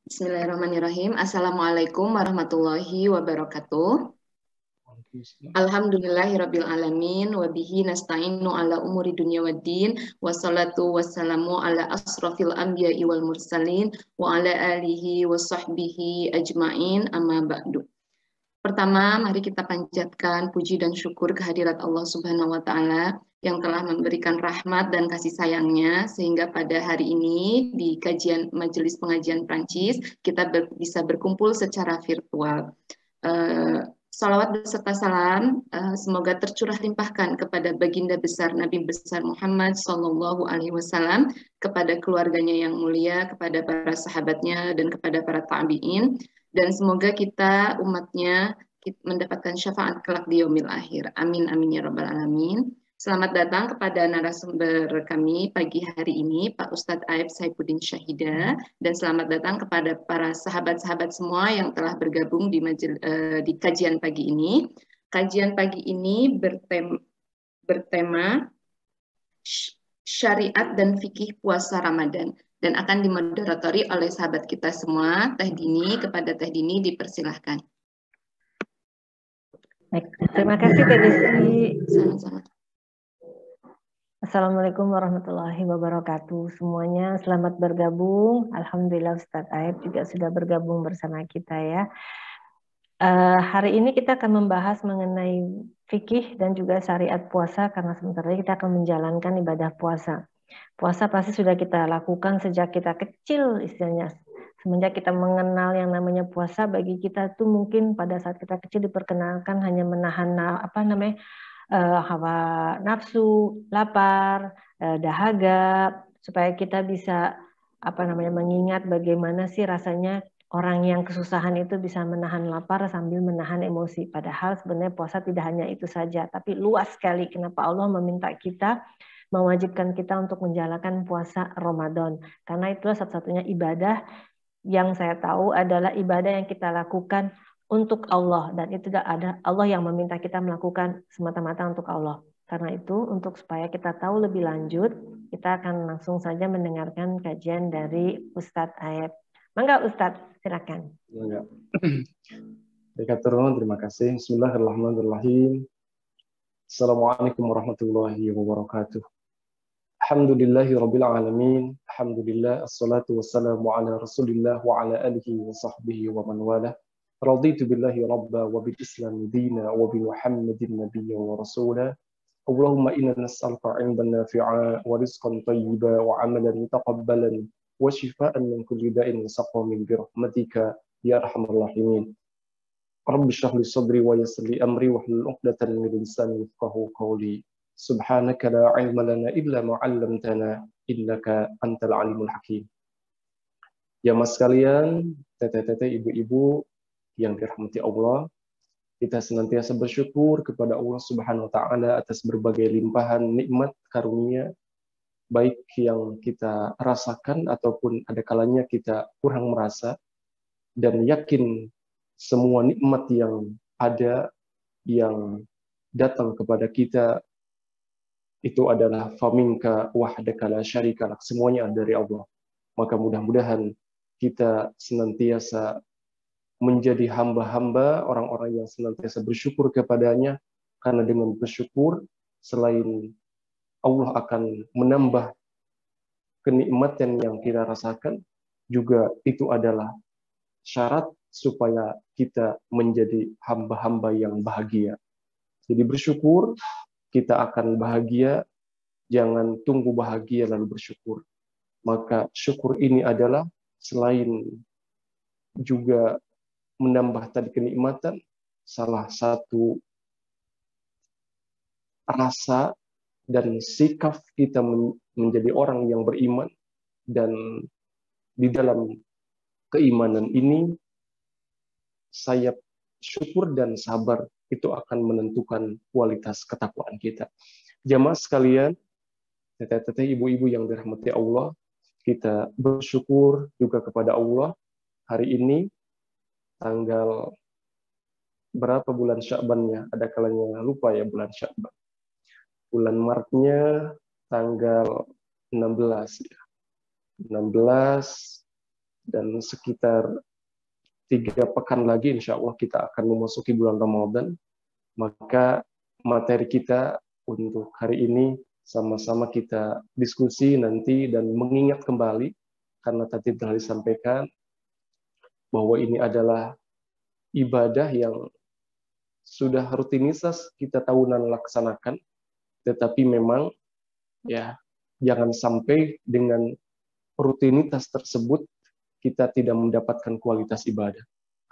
Bismillahirrahmanirrahim. Assalamualaikum warahmatullahi wabarakatuh. Alhamdulillahirabbil alamin wa bihi nasta'inu ala umuri dunya waddin wassalatu wassalamu ala asrofil anbiya'i wal mursalin wa ala alihi wa sahbihi ajmain amma ba'du. Pertama, mari kita panjatkan puji dan syukur kehadirat Allah Subhanahu wa taala yang telah memberikan rahmat dan kasih sayangnya sehingga pada hari ini di kajian Majelis Pengajian Prancis kita bisa berkumpul secara virtual. Salawat beserta salam semoga tercurah limpahkan kepada baginda besar Nabi besar Muhammad Sallallahu Alaihi Wasallam, kepada keluarganya yang mulia, kepada para sahabatnya dan kepada para tabiin, dan semoga kita umatnya mendapatkan syafaat kelak di yaumil akhir. Amin amin ya rabbal alamin. Selamat datang kepada narasumber kami pagi hari ini, Pak Ustadz Aib Saifuddin Syahida, dan selamat datang kepada para sahabat-sahabat semua yang telah bergabung di kajian pagi ini. Kajian pagi ini bertema syariat dan fikih puasa Ramadan, dan akan dimoderatori oleh sahabat kita semua, Teh Dini. Kepada Teh Dini dipersilahkan. Baik, terima kasih Teh Desi. Sama-sama. Assalamualaikum warahmatullahi wabarakatuh semuanya, selamat bergabung. Alhamdulillah Ustadz Aib juga sudah bergabung bersama kita ya. Hari ini kita akan membahas mengenai fikih dan juga syariat puasa, karena sebentar lagi kita akan menjalankan ibadah puasa. Puasa pasti sudah kita lakukan sejak kita kecil istilahnya. Semenjak kita mengenal yang namanya puasa, bagi kita tuh mungkin pada saat kita kecil diperkenalkan hanya menahan hawa nafsu, lapar, dahaga, supaya kita bisa mengingat bagaimana sih rasanya orang yang kesusahan itu bisa menahan lapar sambil menahan emosi. Padahal sebenarnya puasa tidak hanya itu saja, tapi luas sekali kenapa Allah meminta kita, mewajibkan kita untuk menjalankan puasa Ramadan. Karena itulah satu-satunya ibadah yang saya tahu adalah ibadah yang kita lakukan untuk Allah, dan itu tidak ada Allah yang meminta kita melakukan semata-mata untuk Allah. Karena itu, untuk supaya kita tahu lebih lanjut, kita akan langsung saja mendengarkan kajian dari Ustadz Aib. Mangga Ustadz, silakan. Terima kasih. Bismillahirrahmanirrahim. Assalamualaikum warahmatullahi wabarakatuh. Alhamdulillahirabbil alamin. Alhamdulillah, assalatu wassalamu ala Rasulillah wa ala alihi wa sahbihi wa man wala. Raditu billahi rabba wa bil islam dina wa bi Muhammadin nabiyya wa rasula. Allahumma inna nas'aluka 'ilman nafi'a wa rizqan thayyiba wa 'amalan mutaqabbalan wa shifaa'an min kulli da'in wa saqamin bi rahmatika ya arhamar rahimin. Rabbi shrah li sadri wa yassir li amri wa hlul 'uqdatan min lisani yafqahu qawli. Subhanaka la 'ilma lana illa ma 'allamtana innaka antal 'alimul hakim. Ya mas sekalian, teteh-teteh, ibu-ibu yang dirahmati Allah, kita senantiasa bersyukur kepada Allah Subhanahu wa taala atas berbagai limpahan nikmat karunia, baik yang kita rasakan ataupun ada kalanya kita kurang merasa, dan yakin semua nikmat yang ada yang datang kepada kita itu adalah faminka wahdaka la syarika lak, semuanya dari Allah. Maka mudah-mudahan kita senantiasa menjadi hamba-hamba, orang-orang yang senantiasa bersyukur kepadanya, karena dengan bersyukur selain Allah akan menambah kenikmatan yang kita rasakan, juga itu adalah syarat supaya kita menjadi hamba-hamba yang bahagia. Jadi bersyukur, kita akan bahagia, jangan tunggu bahagia lalu bersyukur. Maka syukur ini adalah selain juga menambah tadi kenikmatan, salah satu rasa dan sikap kita menjadi orang yang beriman, dan di dalam keimanan ini sayap syukur dan sabar itu akan menentukan kualitas ketakwaan kita. Jamaah sekalian, teteh-teteh, ibu-ibu yang dirahmati Allah, kita bersyukur juga kepada Allah. Hari ini tanggal berapa bulan Sya'bannya? Ada kalanya lupa ya bulan Sya'ban. Bulan Maretnya tanggal 16 ya. 16 dan sekitar 3 pekan lagi insya Allah kita akan memasuki bulan Ramadan. Maka materi kita untuk hari ini sama-sama kita diskusi nanti dan mengingat kembali, karena tadi telah disampaikan bahwa ini adalah ibadah yang sudah rutinitas kita tahunan laksanakan, tetapi memang ya jangan sampai dengan rutinitas tersebut kita tidak mendapatkan kualitas ibadah.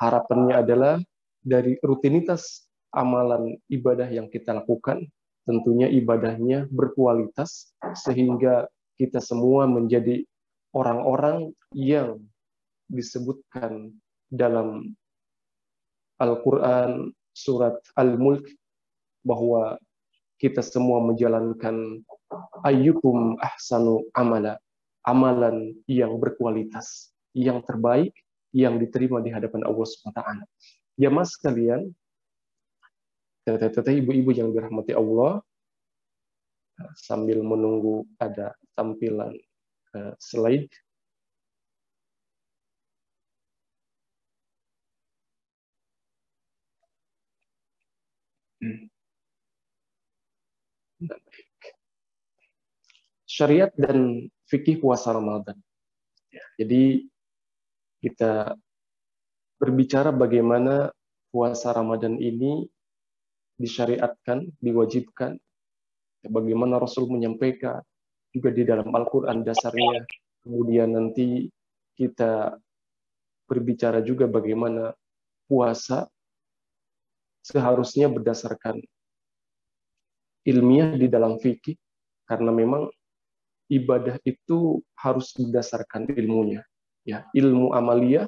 Harapannya adalah dari rutinitas amalan ibadah yang kita lakukan, tentunya ibadahnya berkualitas sehingga kita semua menjadi orang-orang yang disebutkan dalam Al-Quran surat Al-Mulk bahwa kita semua menjalankan ayyukum ahsanu amala, amalan yang berkualitas, yang terbaik, yang diterima di hadapan Allah SWT. Jamaah sekalian, teteh-teteh, ibu-ibu yang dirahmati Allah, sambil menunggu ada tampilan slide. Syariat dan fikih puasa Ramadan. Jadi kita berbicara bagaimana puasa Ramadan ini disyariatkan, diwajibkan, bagaimana Rasul menyampaikan juga di dalam Al-Quran dasarnya. Kemudian nanti kita berbicara juga bagaimana puasa seharusnya berdasarkan ilmiah di dalam fikih, karena memang ibadah itu harus berdasarkan ilmunya, ya, ilmu amaliyah,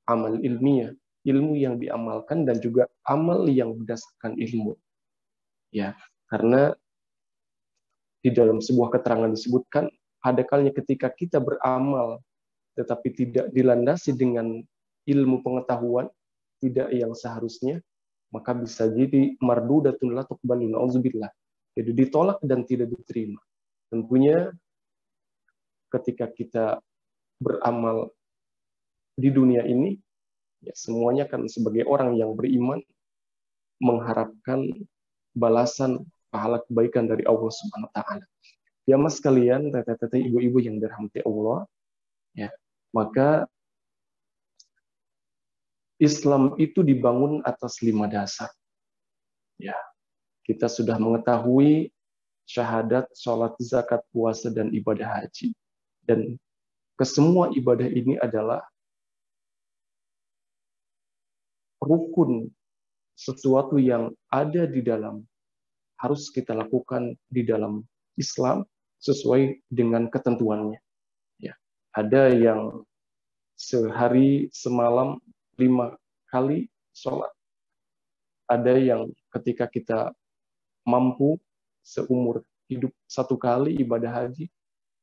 amal ilmiah, ilmu yang diamalkan dan juga amal yang berdasarkan ilmu, ya, karena di dalam sebuah keterangan disebutkan ada kalanya ketika kita beramal tetapi tidak dilandasi dengan ilmu pengetahuan, tidak yang seharusnya, maka bisa jadi mardudatun la tuqbalu, na'udzubillah, jadi ditolak dan tidak diterima. Tentunya ketika kita beramal di dunia ini, ya semuanya kan sebagai orang yang beriman mengharapkan balasan pahala kebaikan dari Allah Subhanahu wa taala. Ya mas kalian, teteh-teteh, ibu-ibu yang dirahmati Allah, ya, maka Islam itu dibangun atas 5 dasar. Ya, kita sudah mengetahui syahadat, sholat, zakat, puasa, dan ibadah haji. Dan kesemua ibadah ini adalah rukun, sesuatu yang ada di dalam, harus kita lakukan di dalam Islam sesuai dengan ketentuannya. Ya, ada yang sehari semalam 5 kali sholat. Ada yang ketika kita mampu seumur hidup 1 kali ibadah haji,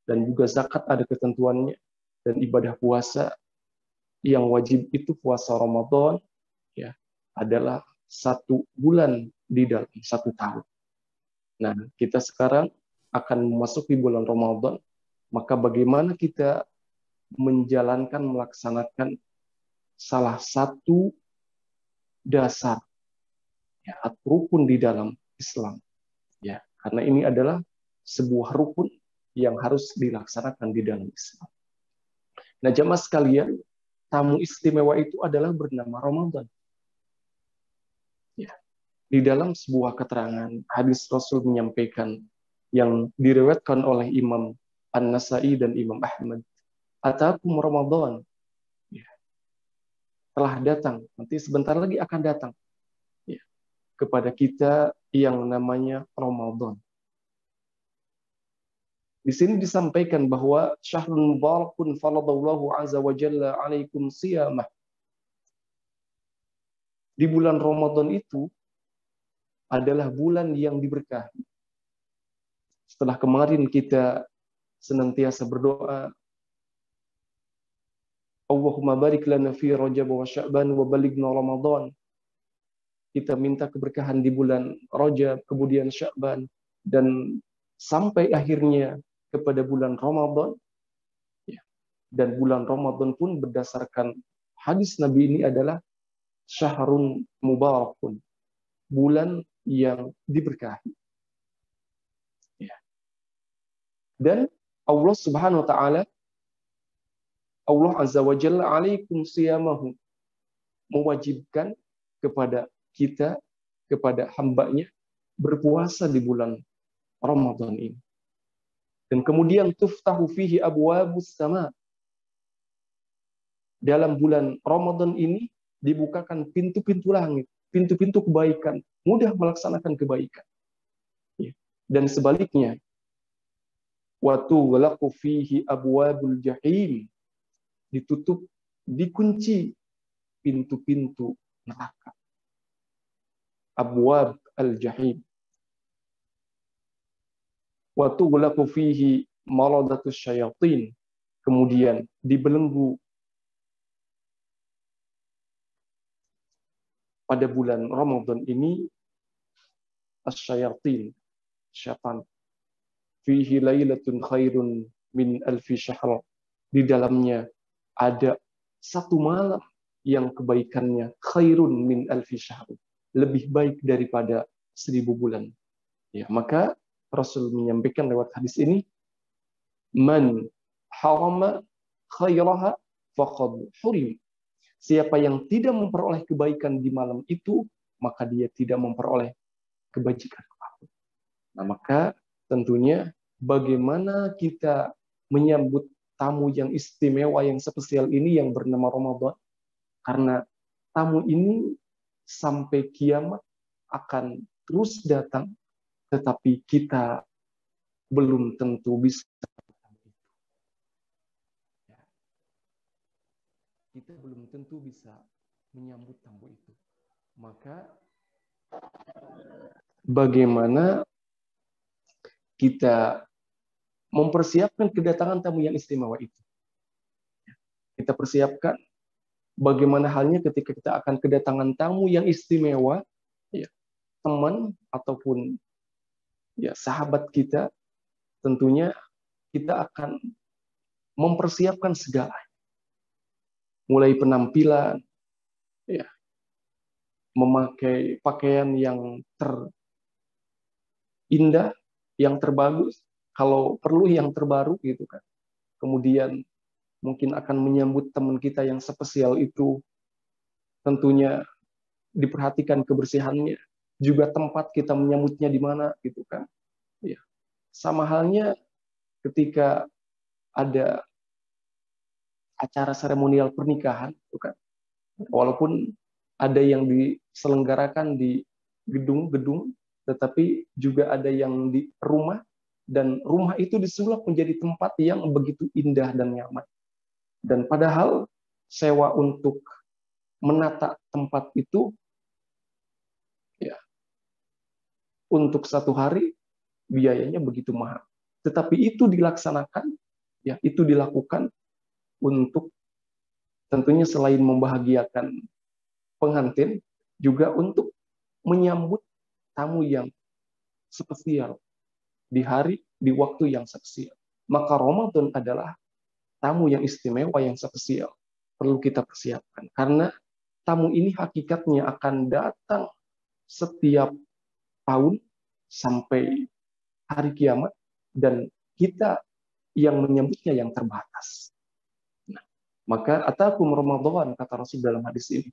dan juga zakat ada ketentuannya, dan ibadah puasa yang wajib itu puasa Ramadan, ya, adalah 1 bulan di dalam 1 tahun. Nah, kita sekarang akan memasuki bulan Ramadan, maka bagaimana kita menjalankan, melaksanakan salah satu dasar, ya, rukun di dalam Islam, ya, karena ini adalah sebuah rukun yang harus dilaksanakan di dalam Islam. Nah, jamaah sekalian, tamu istimewa itu adalah bernama Ramadan. Ya, di dalam sebuah keterangan hadis Rasul menyampaikan yang diriwayatkan oleh Imam An-Nasai dan Imam Ahmad, atakum Ramadan, ya, telah datang, nanti sebentar lagi akan datang, ya, kepada kita yang namanya Ramadan. Di sini disampaikan bahwa syahrul mubarakun faradallahu azza wa jalla alaikum siyamah. Di bulan Ramadan itu adalah bulan yang diberkahi. Setelah kemarin kita senantiasa berdoa, Allahumma barik lana fi Rajab wa Sya'ban wa balighna Ramadan. Kita minta keberkahan di bulan Rajab, kemudian Sya'ban, dan sampai akhirnya kepada bulan Ramadan. Ya. Dan bulan Ramadan pun berdasarkan hadis Nabi ini adalah syahrun mubarakun, bulan yang diberkahi. Ya. Dan Allah Subhanahu wa taala, Allah Azza wa Jalla alaikum siyamahu, mewajibkan kepada kita, kepada hambanya, berpuasa di bulan Ramadan ini. Dan kemudian tuftahu fihi abwabus sama. Dalam bulan Ramadan ini dibukakan pintu-pintu langit, pintu-pintu kebaikan, mudah melaksanakan kebaikan. Dan sebaliknya, wa tughlaqu fihi abwabul jahim, ditutup, dikunci pintu-pintu neraka. Abwab al-jahim. Wa tughlaqu fihi maradatus syayatin, kemudian dibelenggu pada bulan Ramadan ini asyayatin, syaitan. Fihi lailatun khairun min alfi syahr. Di dalamnya ada satu malam yang kebaikannya khairun min alfi syahr, lebih baik daripada 1000 bulan. Ya, maka Rasul menyampaikan lewat hadis ini, man harama khairaha faqad hurim. Siapa yang tidak memperoleh kebaikan di malam itu, maka dia tidak memperoleh kebajikan apapun. Nah, maka tentunya bagaimana kita menyambut tamu yang istimewa, yang spesial ini yang bernama Ramadan. Karena tamu ini sampai kiamat akan terus datang, tetapi kita belum tentu bisa. Kita belum tentu bisa menyambut tamu itu. Maka bagaimana kita mempersiapkan kedatangan tamu yang istimewa itu? Kita persiapkan bagaimana halnya ketika kita akan kedatangan tamu yang istimewa, ya, teman ataupun ya sahabat kita, tentunya kita akan mempersiapkan segalanya. Mulai penampilan, ya, memakai pakaian yang terindah, yang terbagus, kalau perlu yang terbaru gitu kan. Kemudian mungkin akan menyambut teman kita yang spesial itu, tentunya diperhatikan kebersihannya, juga tempat kita menyambutnya di mana gitu kan. Ya. Sama halnya ketika ada acara seremonial pernikahan, kan? Walaupun ada yang diselenggarakan di gedung-gedung, tetapi juga ada yang di rumah, dan rumah itu disulap menjadi tempat yang begitu indah dan nyaman. Dan padahal sewa untuk menata tempat itu, ya, untuk 1 hari biayanya begitu mahal. Tetapi itu dilaksanakan, ya, itu dilakukan untuk tentunya selain membahagiakan pengantin, juga untuk menyambut tamu yang spesial di hari, di waktu yang spesial. Maka Ramadan adalah tamu yang istimewa, yang spesial. Perlu kita persiapkan. Karena tamu ini hakikatnya akan datang setiap tahun sampai hari kiamat, dan kita yang menyambutnya yang terbatas. Maka atakum Ramadan, kata Rasul dalam hadis ini,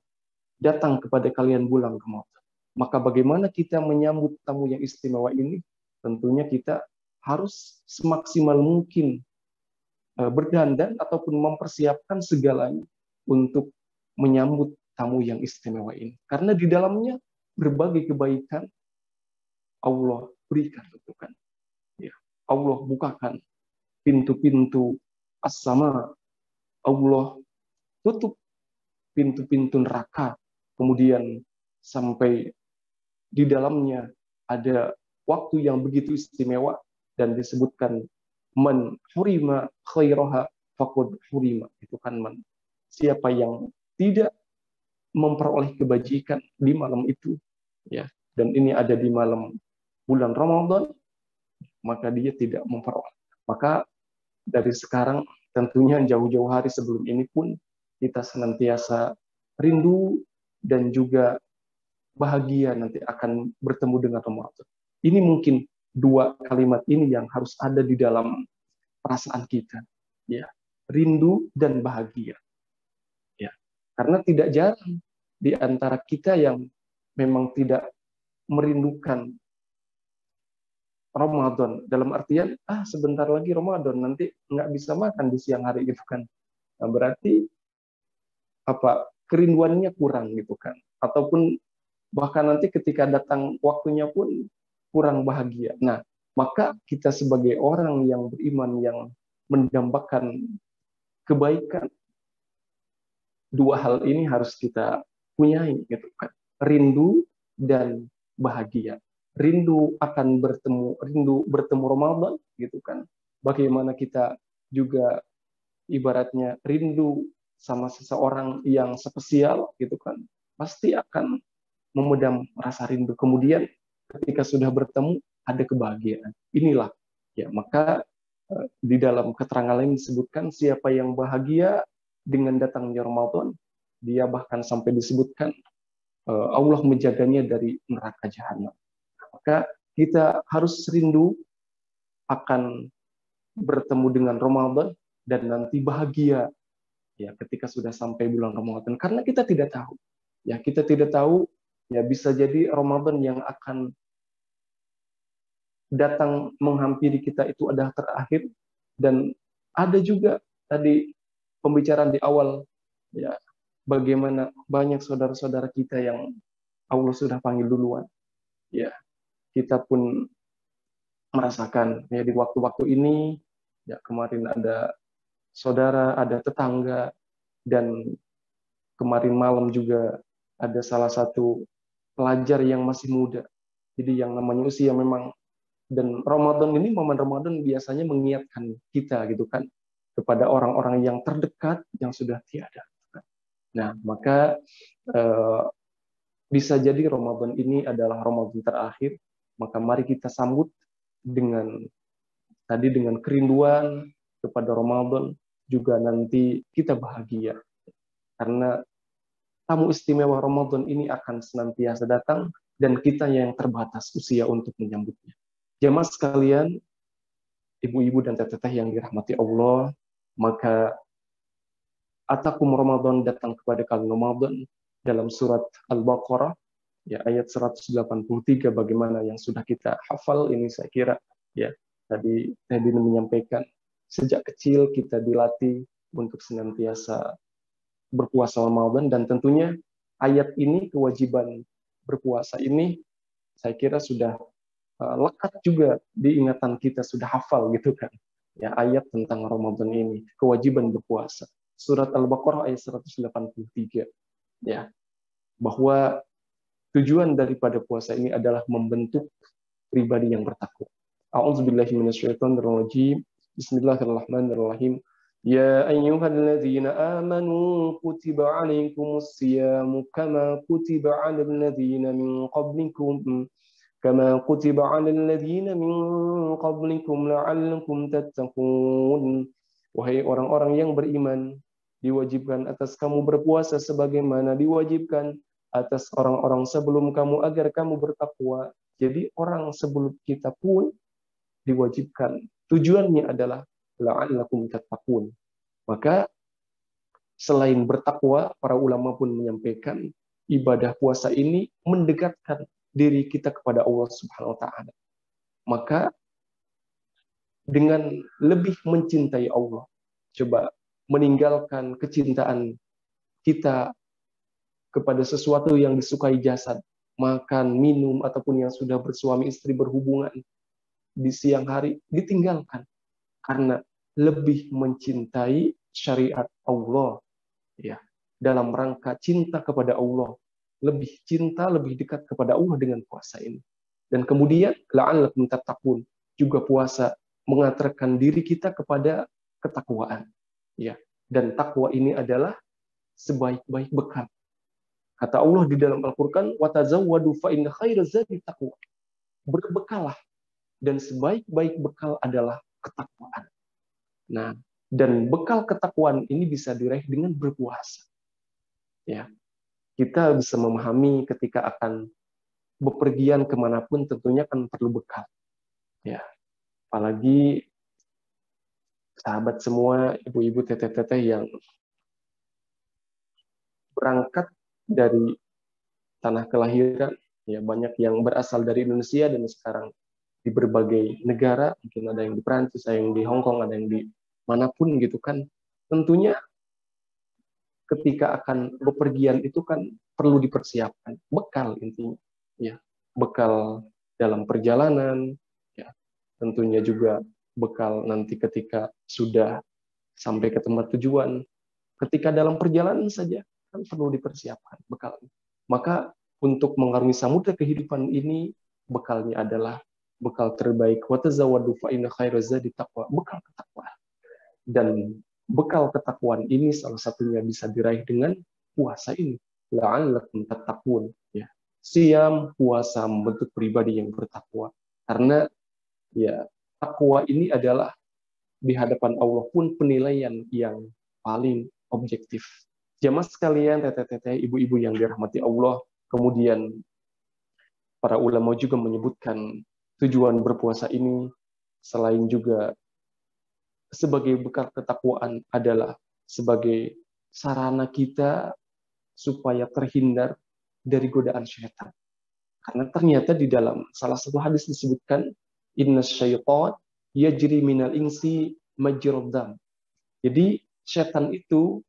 datang kepada kalian bulan Ramadan. Maka bagaimana kita menyambut tamu yang istimewa ini? Tentunya kita harus semaksimal mungkin berdandan ataupun mempersiapkan segalanya untuk menyambut tamu yang istimewa ini. Karena di dalamnya berbagai kebaikan Allah berikan, kan? Ya, Allah bukakan pintu-pintu as-sama, Allah tutup pintu-pintu neraka, kemudian sampai di dalamnya ada waktu yang begitu istimewa, dan disebutkan man hurima khairaha faqad hurima, itu kan man. Siapa yang tidak memperoleh kebajikan di malam itu, ya, dan ini ada di malam bulan Ramadan, maka dia tidak memperoleh. Maka dari sekarang tentunya jauh-jauh hari sebelum ini pun kita senantiasa rindu dan juga bahagia nanti akan bertemu dengan Ramadan. Ini mungkin dua kalimat ini yang harus ada di dalam perasaan kita, ya, rindu dan bahagia, ya, karena tidak jarang di antara kita yang memang tidak merindukan Ramadan, dalam artian sebentar lagi Ramadan, nanti nggak bisa makan di siang hari gitu kan. Nah, berarti kerinduannya kurang gitu kan, ataupun bahkan nanti ketika datang waktunya pun kurang bahagia. Nah, maka kita sebagai orang yang beriman, yang mendambakan kebaikan, dua hal ini harus kita punyai gitu kan, rindu dan bahagia. Rindu akan bertemu Ramadan gitu kan. Bagaimana kita juga ibaratnya rindu sama seseorang yang spesial gitu kan, pasti akan memedam rasa rindu. Kemudian ketika sudah bertemu ada kebahagiaan. Inilah ya, maka di dalam keterangan lain disebutkan siapa yang bahagia dengan datangnya Ramadan, dia bahkan sampai disebutkan Allah menjaganya dari neraka jahanam. Maka kita harus rindu akan bertemu dengan Ramadan dan nanti bahagia ya ketika sudah sampai bulan Ramadan, karena kita tidak tahu ya, kita tidak tahu ya, bisa jadi Ramadan yang akan datang menghampiri kita itu adalah terakhir. Dan ada juga tadi pembicaraan di awal ya, bagaimana banyak saudara-saudara kita yang Allah sudah panggil duluan ya, kita pun merasakan ya di waktu-waktu ini ya, kemarin ada saudara, ada tetangga, dan kemarin malam juga ada salah satu pelajar yang masih muda. Jadi yang namanya usia memang, dan Ramadan ini, momen Ramadan biasanya mengingatkan kita gitu kan, kepada orang-orang yang terdekat yang sudah tiada. Nah, maka bisa jadi Ramadan ini adalah Ramadan terakhir, maka mari kita sambut dengan kerinduan kepada Ramadan, juga nanti kita bahagia. Karena tamu istimewa Ramadan ini akan senantiasa datang, dan kita yang terbatas usia untuk menyambutnya. Jamaah sekalian, ibu-ibu dan teteh yang dirahmati Allah, maka atakum Ramadan, datang kepada kalian Ramadan, dalam surat Al-Baqarah ya, ayat 183, bagaimana yang sudah kita hafal ini, saya kira ya, tadi Dina menyampaikan sejak kecil kita dilatih untuk senantiasa berpuasa Ramadan, dan tentunya ayat ini, kewajiban berpuasa ini, saya kira sudah lekat juga di ingatan kita, sudah hafal gitu kan ya, ayat tentang Ramadan ini, kewajiban berpuasa, surat Al-Baqarah ayat 183 ya, bahwa tujuan daripada puasa ini adalah membentuk pribadi yang bertakwa. A'udzubillahi minasyaitonirrajim. Bismillahirrahmanirrahim. Ya ayyuhalladzina amanu kutiba 'alaikumus siyamu kama kutiba 'alal ladzina min qablikum la'allakum tattaqun. Wahai orang-orang yang beriman, diwajibkan atas kamu berpuasa sebagaimana diwajibkan atas orang-orang sebelum kamu agar kamu bertakwa. Jadi orang sebelum kita pun diwajibkan. Tujuannya adalah la'allakum tattaqun. Maka selain bertakwa, para ulama pun menyampaikan ibadah puasa ini mendekatkan diri kita kepada Allah Subhanahu wa taala. Maka dengan lebih mencintai Allah, coba meninggalkan kecintaan kita kepada sesuatu yang disukai jasad, makan, minum, ataupun yang sudah bersuami istri berhubungan di siang hari, ditinggalkan karena lebih mencintai syariat Allah ya, dalam rangka cinta kepada Allah, lebih cinta, lebih dekat kepada Allah dengan puasa ini. Dan kemudian la'allakum tattaqun, juga puasa mengantarkan diri kita kepada ketakwaan ya, dan takwa ini adalah sebaik-baik bekal. Kata Allah di dalam Al-Qur'an, wa tazawwadu fa inna khairaz zadi taqwa. Berbekalah, dan sebaik-baik bekal adalah ketakwaan. Nah, Dan bekal ketakwaan ini bisa diraih dengan berpuasa. Ya, kita bisa memahami ketika akan bepergian kemanapun tentunya kan perlu bekal. Ya, apalagi sahabat semua, ibu-ibu, teteh-teteh yang berangkat dari tanah kelahiran, ya banyak yang berasal dari Indonesia dan sekarang di berbagai negara, mungkin ada yang di Perancis, ada yang di Hong Kong, ada yang di manapun gitu kan. Tentunya ketika akan bepergian itu kan perlu dipersiapkan bekal intinya, ya bekal dalam perjalanan, ya tentunya juga bekal nanti ketika sudah sampai ke tempat tujuan. Ketika dalam perjalanan saja kan perlu dipersiapkan bekal. Maka untuk mengarungi samudra kehidupan ini bekalnya adalah bekal terbaik. Wa tazawwadu fa inna khairaz zadi taqwa, bekal ketakwaan. Dan bekal ketakwaan ini salah satunya bisa diraih dengan puasa ini. La'allakum tattaqun, ya. Siam, puasa membentuk pribadi yang bertakwa. Karena ya takwa ini adalah di hadapan Allah pun penilaian yang paling objektif. Jamaah sekalian, teteh-teteh, ibu-ibu yang dirahmati Allah, kemudian para ulama juga menyebutkan tujuan berpuasa ini selain juga sebagai bekal ketakwaan adalah sebagai sarana kita supaya terhindar dari godaan syaitan. Karena ternyata di dalam salah satu hadis disebutkan inna syaitan yajri minal insi majrad dam. Jadi syaitan itu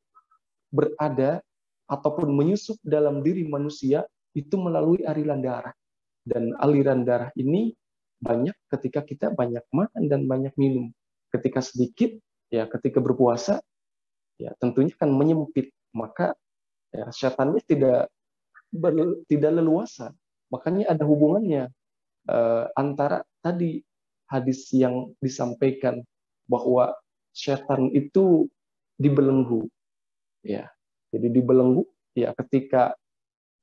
berada ataupun menyusup dalam diri manusia itu melalui aliran darah. Dan aliran darah ini banyak ketika kita banyak makan dan banyak minum. Ketika sedikit, ya ketika berpuasa, ya tentunya kan menyempit. Maka ya, syaitannya tidak leluasa. Makanya ada hubungannya antara tadi hadis yang disampaikan bahwa syaitan itu dibelenggu. Ya, jadi dibelenggu. Ya, ketika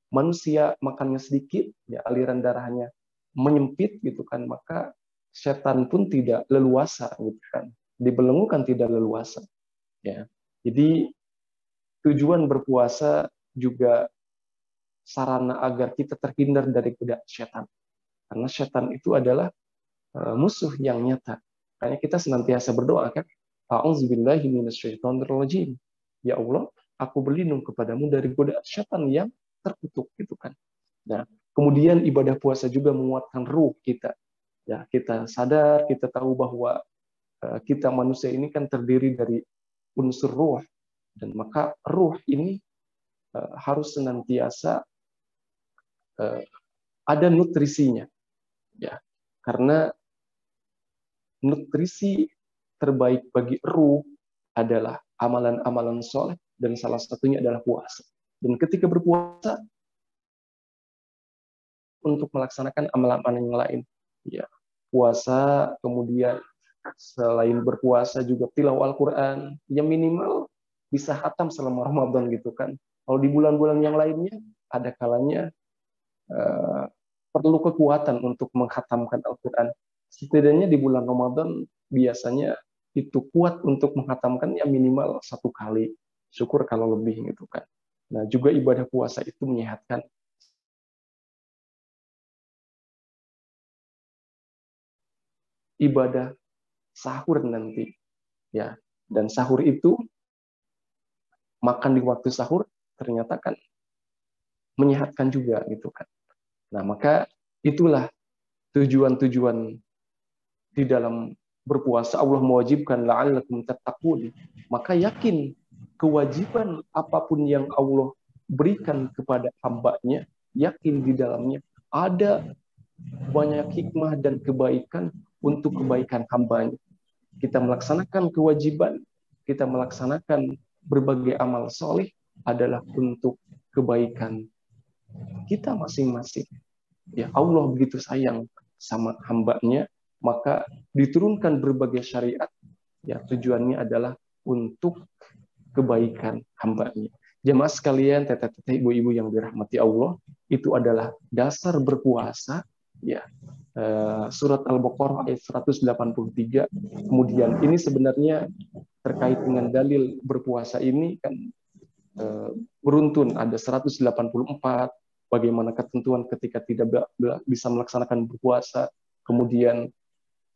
manusia makannya sedikit, ya aliran darahnya menyempit gitu kan, maka setan pun tidak leluasa gitu kan. Dibelenggu kan tidak leluasa. Ya. Jadi tujuan berpuasa juga sarana agar kita terhindar dari godaan setan. Karena setan itu adalah musuh yang nyata. Makanya kita senantiasa berdoa kan, a'udzubillahi minasyaitonirrajim. Ya Allah, aku berlindung kepadamu dari godaan setan yang terkutuk gitu kan. Nah, kemudian ibadah puasa juga menguatkan ruh kita. Ya, kita sadar, kita tahu bahwa kita manusia ini kan terdiri dari unsur ruh, dan maka ruh ini harus senantiasa ada nutrisinya. Ya, karena nutrisi terbaik bagi ruh adalah amalan-amalan soleh, dan salah satunya adalah puasa. Dan ketika berpuasa untuk melaksanakan amalan-amalan yang lain, ya puasa, kemudian selain berpuasa juga tilawah Al-Quran, yang minimal bisa khatam selama Ramadan gitu kan. Kalau di bulan-bulan yang lainnya ada kalanya perlu kekuatan untuk menghatamkan Al-Quran. Setidaknya di bulan Ramadan biasanya itu kuat untuk menghatamkannya minimal 1 kali. Syukur kalau lebih gitu kan. Nah, juga ibadah puasa itu menyehatkan. Ibadah sahur nanti, ya. Dan sahur itu, makan di waktu sahur ternyata kan menyehatkan juga gitu kan. Nah, maka itulah tujuan-tujuan di dalam berpuasa. Allah mewajibkan la'allakum tattaqun. Maka yakin kewajiban apapun yang Allah berikan kepada hamba-Nya, yakin di dalamnya ada banyak hikmah dan kebaikan untuk kebaikan hamba-Nya. Kita melaksanakan kewajiban, kita melaksanakan berbagai amal soleh adalah untuk kebaikan kita masing-masing. Ya, Allah begitu sayang sama hamba-Nya, maka diturunkan berbagai syariat, ya tujuannya adalah untuk kebaikan hamba-Nya. Jemaah sekalian, teteh-teteh, ibu-ibu yang dirahmati Allah, itu adalah dasar berpuasa, ya. surat Al-Baqarah ayat 183. Kemudian ini sebenarnya terkait dengan dalil berpuasa ini kan beruntun, ada 184, bagaimana ketentuan ketika tidak bisa melaksanakan berpuasa. Kemudian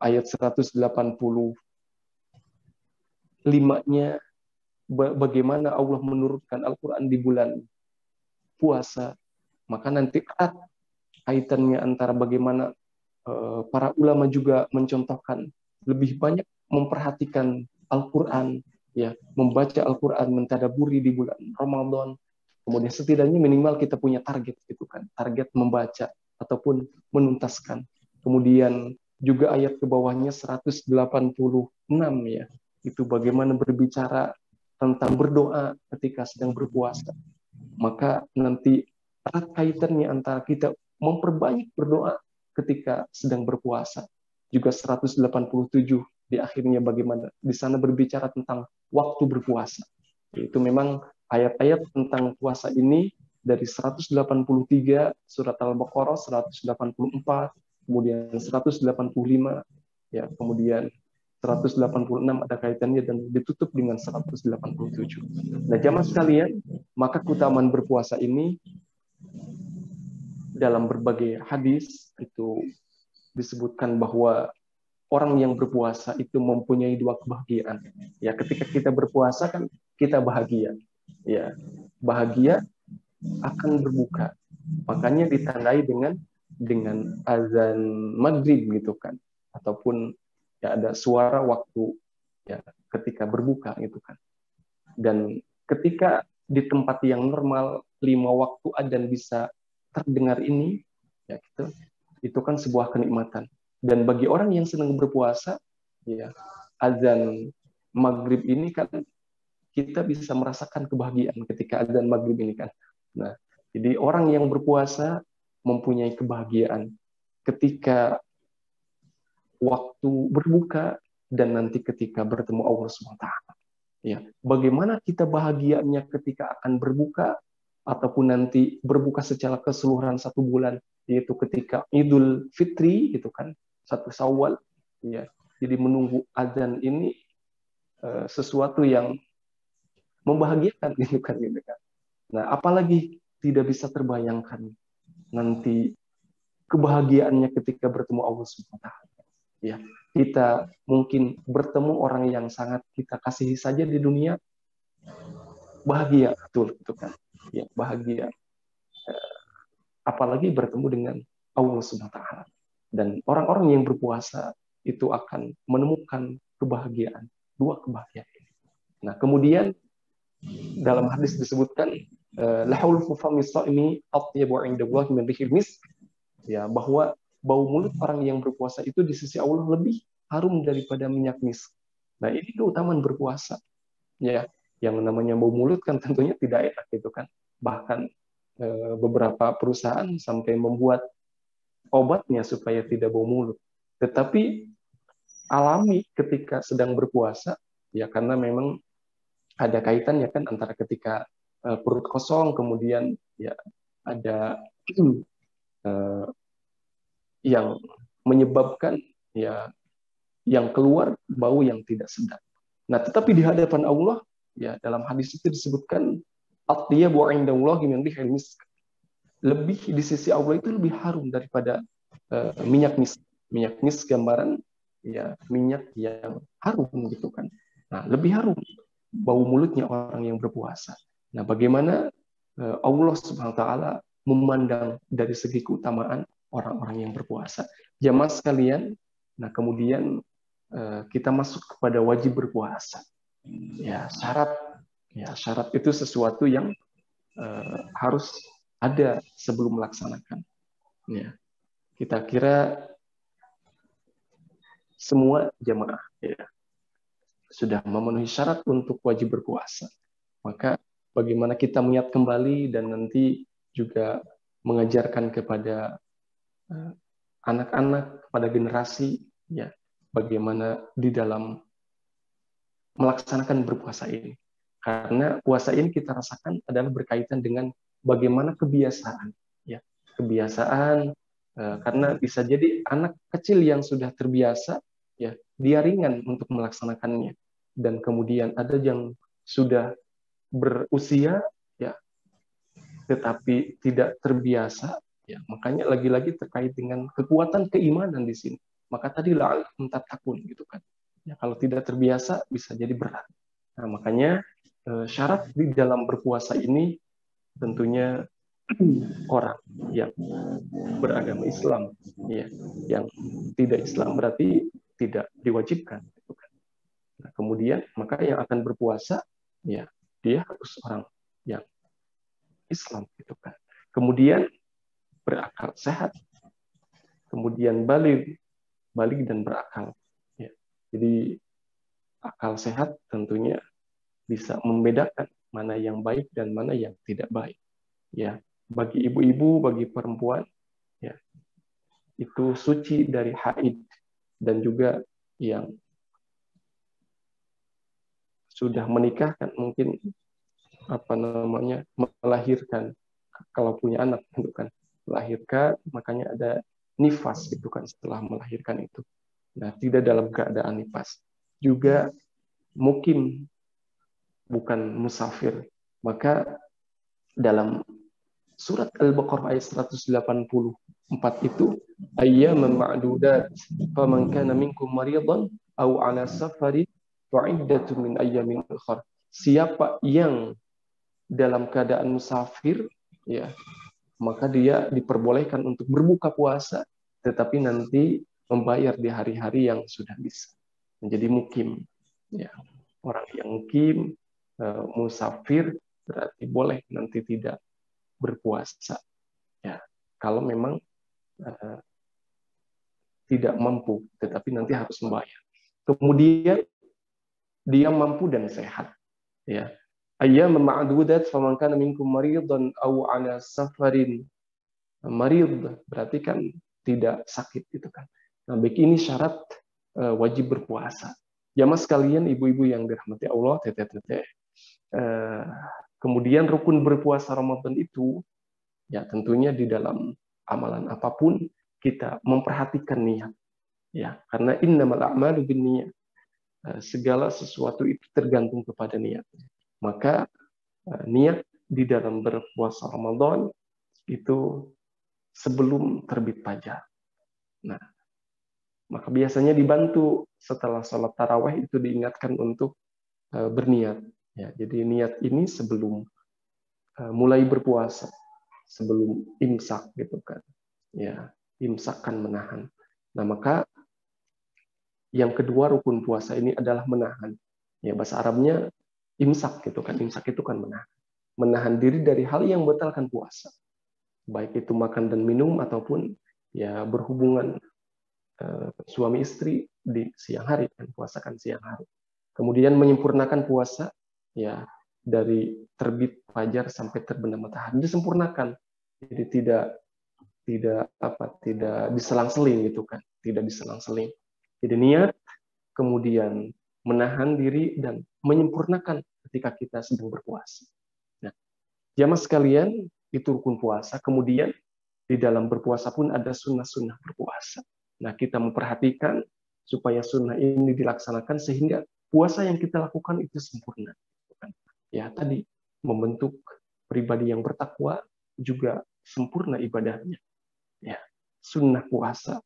ayat 185-nya bagaimana Allah menurunkan Al-Quran di bulan puasa. Maka nanti kaitannya antara bagaimana para ulama juga mencontohkan lebih banyak memperhatikan Al-Quran, ya, membaca Al-Quran, mentadaburi di bulan Ramadan. Kemudian setidaknya minimal kita punya target gitu kan, target membaca ataupun menuntaskan. Kemudian juga ayat ke bawahnya 186 ya, itu bagaimana berbicara tentang berdoa ketika sedang berpuasa. Maka nanti erat kaitannya antara kita memperbanyak berdoa ketika sedang berpuasa. Juga 187 di akhirnya bagaimana di sana berbicara tentang waktu berpuasa. Itu memang ayat-ayat tentang puasa ini dari 183 surat Al-Baqarah, 184, kemudian 185, ya, kemudian 186 ada kaitannya dan ditutup dengan 187. Nah, jamaah sekalian, maka keutamaan berpuasa ini dalam berbagai hadis itu disebutkan bahwa orang yang berpuasa itu mempunyai dua kebahagiaan. Ya, ketika kita berpuasa kan kita bahagia. Ya, bahagia akan berbuka. Makanya ditandai dengan azan maghrib gitu kan, ataupun ya ada suara waktu ya ketika berbuka gitu kan. Dan ketika di tempat yang normal 5 waktu adzan bisa terdengar ini, ya gitu, itu kan sebuah kenikmatan. Dan bagi orang yang sedang berpuasa, ya azan maghrib ini kan kita bisa merasakan kebahagiaan ketika azan maghrib ini kan. Nah, jadi orang yang berpuasa mempunyai kebahagiaan ketika waktu berbuka dan nanti ketika bertemu Allah SWT. Ya, bagaimana kita bahagianya ketika akan berbuka ataupun nanti berbuka secara keseluruhan 1 bulan, yaitu ketika Idul Fitri gitu kan, 1 Syawal, ya. Jadi menunggu azan ini sesuatu yang membahagiakan gitu kan. Nah, apalagi tidak bisa terbayangkan nanti kebahagiaannya ketika bertemu Allah SWT. Ya, kita mungkin bertemu orang yang sangat kita kasihi saja di dunia, bahagia betul gitu kan. Ya, bahagia. Apalagi bertemu dengan Allah SWT. Dan orang-orang yang berpuasa itu akan menemukan kebahagiaan, 2 kebahagiaan ini. Nah, kemudian dalam hadis disebutkan lahul fami shaimi atyabu 'indallahi min rihil misk, ya, bahwa bau mulut orang yang berpuasa itu di sisi Allah lebih harum daripada minyak misk. Nah, ini keutamaan berpuasa. Ya, yang namanya bau mulut kan tentunya tidak enak gitu kan. Bahkan beberapa perusahaan sampai membuat obatnya supaya tidak bau mulut. Tetapi alami ketika sedang berpuasa, ya karena memang ada kaitannya kan antara ketika perut kosong, kemudian ya ada yang menyebabkan ya yang keluar bau yang tidak sedap. Nah, tetapi di hadapan Allah, ya dalam hadis itu disebutkan atyabu 'indallahi min rihil misk. Lebih di sisi Allah itu lebih harum daripada minyak misk. Minyak misk gambaran ya minyak yang harum gitu kan. Nah, lebih harum bau mulutnya orang yang berpuasa. Nah, bagaimana Allah Subhanahu wa taala memandang dari segi keutamaan orang-orang yang berpuasa. Jamaah sekalian, nah kemudian kita masuk kepada wajib berpuasa. Ya, syarat itu sesuatu yang harus ada sebelum melaksanakan. Ya, kita kira semua jamaah ya sudah memenuhi syarat untuk wajib berpuasa. Maka bagaimana kita mengingat kembali dan nanti juga mengajarkan kepada anak-anak, kepada generasi, ya, bagaimana di dalam melaksanakan berpuasa ini. Karena puasa ini kita rasakan adalah berkaitan dengan bagaimana kebiasaan, ya, kebiasaan Karena bisa jadi anak kecil yang sudah terbiasa, ya, dia ringan untuk melaksanakannya. Dan kemudian ada yang sudah berusia, ya, tetapi tidak terbiasa, ya. Makanya lagi-lagi terkait dengan kekuatan keimanan di sini. Maka tadi la'allakum tattaqun, gitu kan. Ya, kalau tidak terbiasa bisa jadi berat. Nah, makanya syarat di dalam berpuasa ini tentunya orang yang beragama Islam, ya, yang tidak Islam berarti tidak diwajibkan. Nah, kemudian maka yang akan berpuasa, ya, dia harus orang yang Islam, gitu kan. Kemudian berakal sehat, kemudian balik dan berakal. Ya. Jadi akal sehat tentunya bisa membedakan mana yang baik dan mana yang tidak baik. Ya, bagi ibu-ibu, bagi perempuan, ya, itu suci dari haid, dan juga yang sudah menikah kan mungkin melahirkan, kalau punya anak, gitu kan, melahirkan, makanya ada nifas, gitu kan, setelah melahirkan itu. Nah, tidak dalam keadaan nifas. Juga mukim, bukan musafir. Maka dalam surat Al-Baqarah ayat 184 itu, ayyaman ma'dudat, faman kana minkum maridan aw ala safarin wa iddatun min ayyamin ukhra. Siapa yang dalam keadaan musafir, ya, maka dia diperbolehkan untuk berbuka puasa, tetapi nanti membayar di hari-hari yang sudah bisa. Menjadi mukim, ya. Orang yang mukim, musafir, berarti boleh nanti tidak berpuasa, ya, kalau memang tidak mampu, tetapi nanti harus membayar. Kemudian dia mampu dan sehat, ya. Ayyaman ma'dudat faman kana minkum maridan aw ala safarin. Marid berarti kan tidak sakit, gitu kan. Nah, baik, ini syarat wajib berpuasa. Ya mas sekalian, ibu-ibu yang dirahmati Allah, teteh-teteh. Kemudian rukun berpuasa Ramadan itu, ya, tentunya di dalam amalan apapun kita memperhatikan niat, ya, karena innamal a'malu binniyat. Segala sesuatu itu tergantung kepada niat. Maka niat di dalam berpuasa Ramadan itu sebelum terbit fajar. Nah, maka biasanya dibantu setelah sholat tarawih itu diingatkan untuk berniat. Ya, jadi niat ini sebelum mulai berpuasa, sebelum imsak, gitu kan. Ya, imsak kan menahan. Nah, maka yang kedua rukun puasa ini adalah menahan. Ya, bahasa Arabnya imsak, gitu kan. Imsak itu kan menahan. Menahan diri dari hal yang membatalkan puasa. Baik itu makan dan minum ataupun ya berhubungan suami istri di siang hari, kan, puasa kan siang hari. Kemudian menyempurnakan puasa, ya, dari terbit fajar sampai terbenam matahari disempurnakan. Jadi tidak diselang-seling, gitu kan, tidak diselang-seling. Jadi niat, kemudian menahan diri dan menyempurnakan ketika kita sedang berpuasa. Nah, jamaah sekalian, itu rukun puasa. Kemudian di dalam berpuasa pun ada sunnah-sunnah berpuasa. Nah, kita memperhatikan supaya sunnah ini dilaksanakan sehingga puasa yang kita lakukan itu sempurna. Ya, tadi membentuk pribadi yang bertakwa, juga sempurna ibadahnya. Ya, sunnah puasa.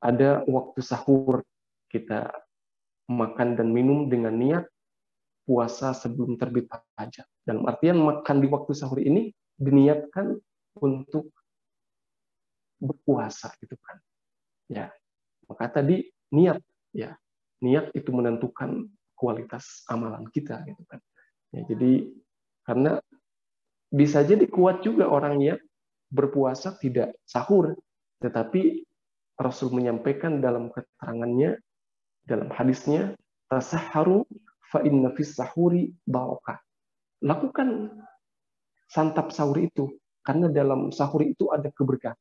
Ada waktu sahur, kita makan dan minum dengan niat puasa sebelum terbit fajar. Dalam artian makan di waktu sahur ini diniatkan untuk berpuasa, gitu kan. Ya, maka tadi niat, ya, niat itu menentukan kualitas amalan kita, gitu kan. Ya, jadi karena bisa jadi kuat juga orang yang berpuasa tidak sahur, tetapi Rasul menyampaikan dalam keterangannya, dalam hadisnya, tasahharu fa inna fis sahuri barakah. Lakukan santap sahur itu, karena dalam sahur itu ada keberkahan.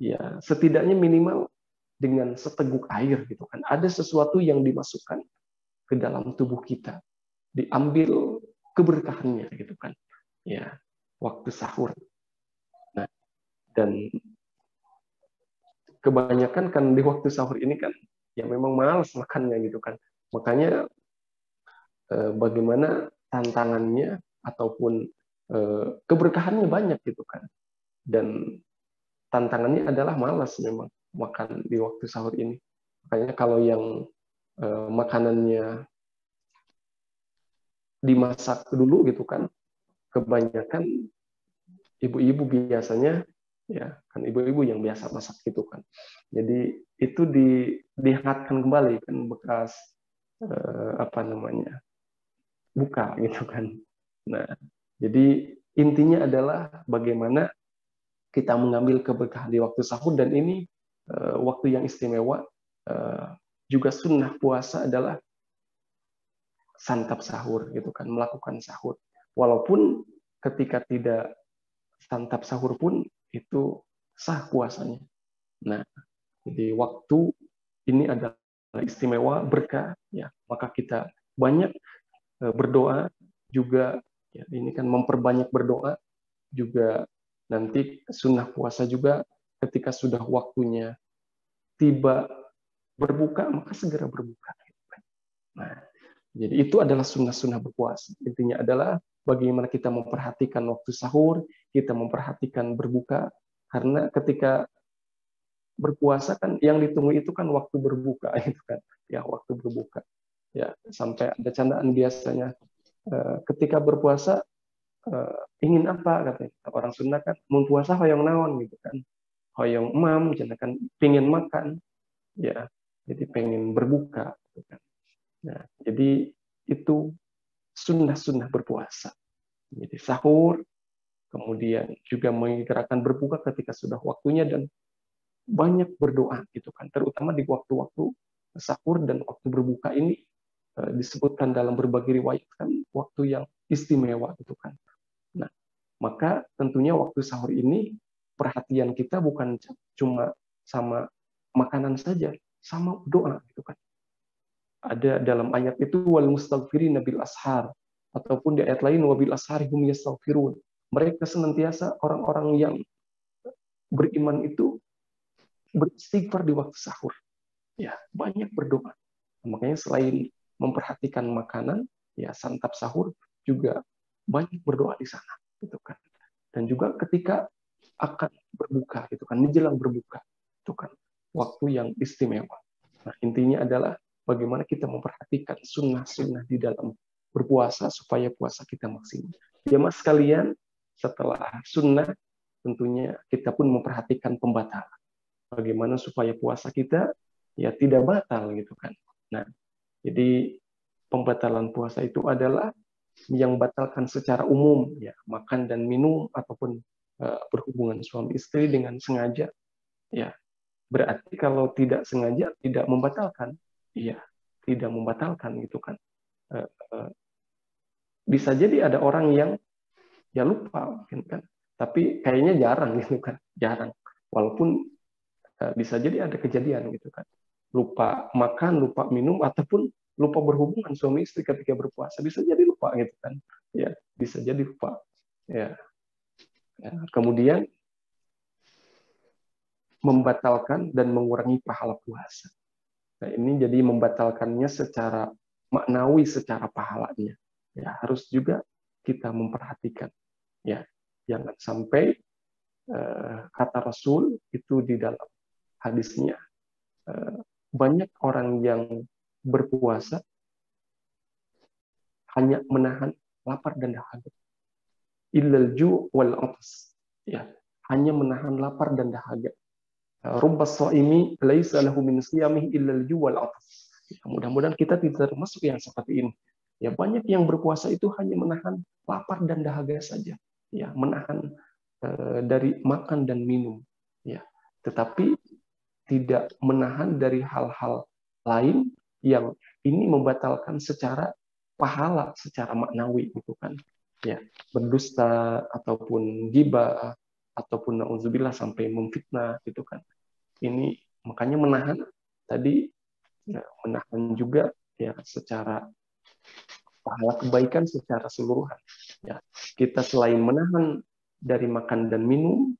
Ya, setidaknya minimal dengan seteguk air, gitu kan. Ada sesuatu yang dimasukkan ke dalam tubuh kita, diambil keberkahannya, gitu kan. Ya, waktu sahur. Nah, dan kebanyakan kan di waktu sahur ini kan ya memang malas makannya gitu kan. Makanya bagaimana tantangannya ataupun keberkahannya banyak gitu kan. Dan tantangannya adalah malas memang makan di waktu sahur ini. Makanya kalau yang makanannya dimasak dulu gitu kan, kebanyakan ibu-ibu biasanya ya kan ibu-ibu yang biasa masak gitu kan. Jadi itu dihangatkan kembali kan bekas apa namanya buka gitu kan. Nah, jadi intinya adalah bagaimana kita mengambil keberkahan di waktu sahur, dan ini waktu yang istimewa. Juga sunnah puasa adalah santap sahur gitu kan, melakukan sahur. Walaupun ketika tidak santap sahur pun itu sah puasanya. Nah, jadi waktu ini adalah istimewa, berkah ya, maka kita banyak berdoa juga ya, ini kan memperbanyak berdoa juga. Nanti sunnah puasa juga ketika sudah waktunya tiba berbuka, maka segera berbuka. Nah, jadi itu adalah sunnah-sunnah berpuasa. Intinya adalah bagaimana kita memperhatikan waktu sahur, kita memperhatikan berbuka, karena ketika berpuasa kan yang ditunggu itu kan waktu berbuka, gitu kan? Ya, waktu berbuka. Ya, sampai ada candaan biasanya ketika berpuasa ingin apa katanya orang Sunda kan, mun puasa hoyong naon gitu kan, hoyong emam, kan pengen makan, ya, jadi pengen berbuka gitu kan. Nah, jadi itu sunnah-sunnah berpuasa. Jadi sahur, kemudian juga menggerakkan berbuka ketika sudah waktunya, dan banyak berdoa gitu kan. Terutama di waktu-waktu sahur dan waktu berbuka ini disebutkan dalam berbagai riwayat kan waktu yang istimewa gitu kan. Nah, maka tentunya waktu sahur ini perhatian kita bukan cuma sama makanan saja, sama doa gitu kan. Ada dalam ayat itu wal mustaghfirina bil ashar, ataupun di ayat lain wabil ashari hum yastaghfirun. Mereka senantiasa orang-orang yang beriman itu beristighfar di waktu sahur. Ya, banyak berdoa. Makanya selain memperhatikan makanan, ya santap sahur juga banyak berdoa di sana gitu kan. Dan juga ketika akan berbuka gitu kan, menjelang berbuka itu kan waktu yang istimewa. Nah, intinya adalah bagaimana kita memperhatikan sunnah-sunnah di dalam berpuasa supaya puasa kita maksimal. Ya mas sekalian, setelah sunnah tentunya kita pun memperhatikan pembatalan. Bagaimana supaya puasa kita ya tidak batal gitu kan. Nah, jadi pembatalan puasa itu adalah yang batalkan secara umum ya, makan dan minum ataupun berhubungan suami istri dengan sengaja ya. Berarti kalau tidak sengaja tidak membatalkan, iya, tidak membatalkan gitu kan. Bisa jadi ada orang yang ya lupa mungkin kan, tapi kayaknya jarang gitu kan, jarang. Walaupun bisa jadi ada kejadian gitu kan, lupa makan, lupa minum, ataupun lupa berhubungan suami istri ketika berpuasa, bisa jadi lupa gitu kan, ya bisa jadi lupa ya. Kemudian membatalkan dan mengurangi pahala puasa. Nah, ini jadi membatalkannya secara maknawi, secara pahalanya. Ya, harus juga kita memperhatikan. Ya, jangan sampai kata Rasul itu di dalam hadisnya, banyak orang yang berpuasa hanya menahan lapar dan dahaga. Illal ju' wal 'atas. Ya, hanya menahan lapar dan dahaga. Rubbas shaimi laisa lahu min siyamihi illal ju' wal 'atas. Mudah-mudahan kita tidak termasuk yang seperti ini. Ya, banyak yang berpuasa itu hanya menahan lapar dan dahaga saja. Ya, menahan dari makan dan minum. Ya, tetapi tidak menahan dari hal-hal lain yang ini membatalkan secara pahala, secara maknawi gitu kan. Ya, berdusta ataupun ghibah ataupun nauzubillah sampai memfitnah gitu kan. Ini makanya menahan tadi ya, menahan juga ya secara pahala kebaikan secara keseluruhan. Ya, kita selain menahan dari makan dan minum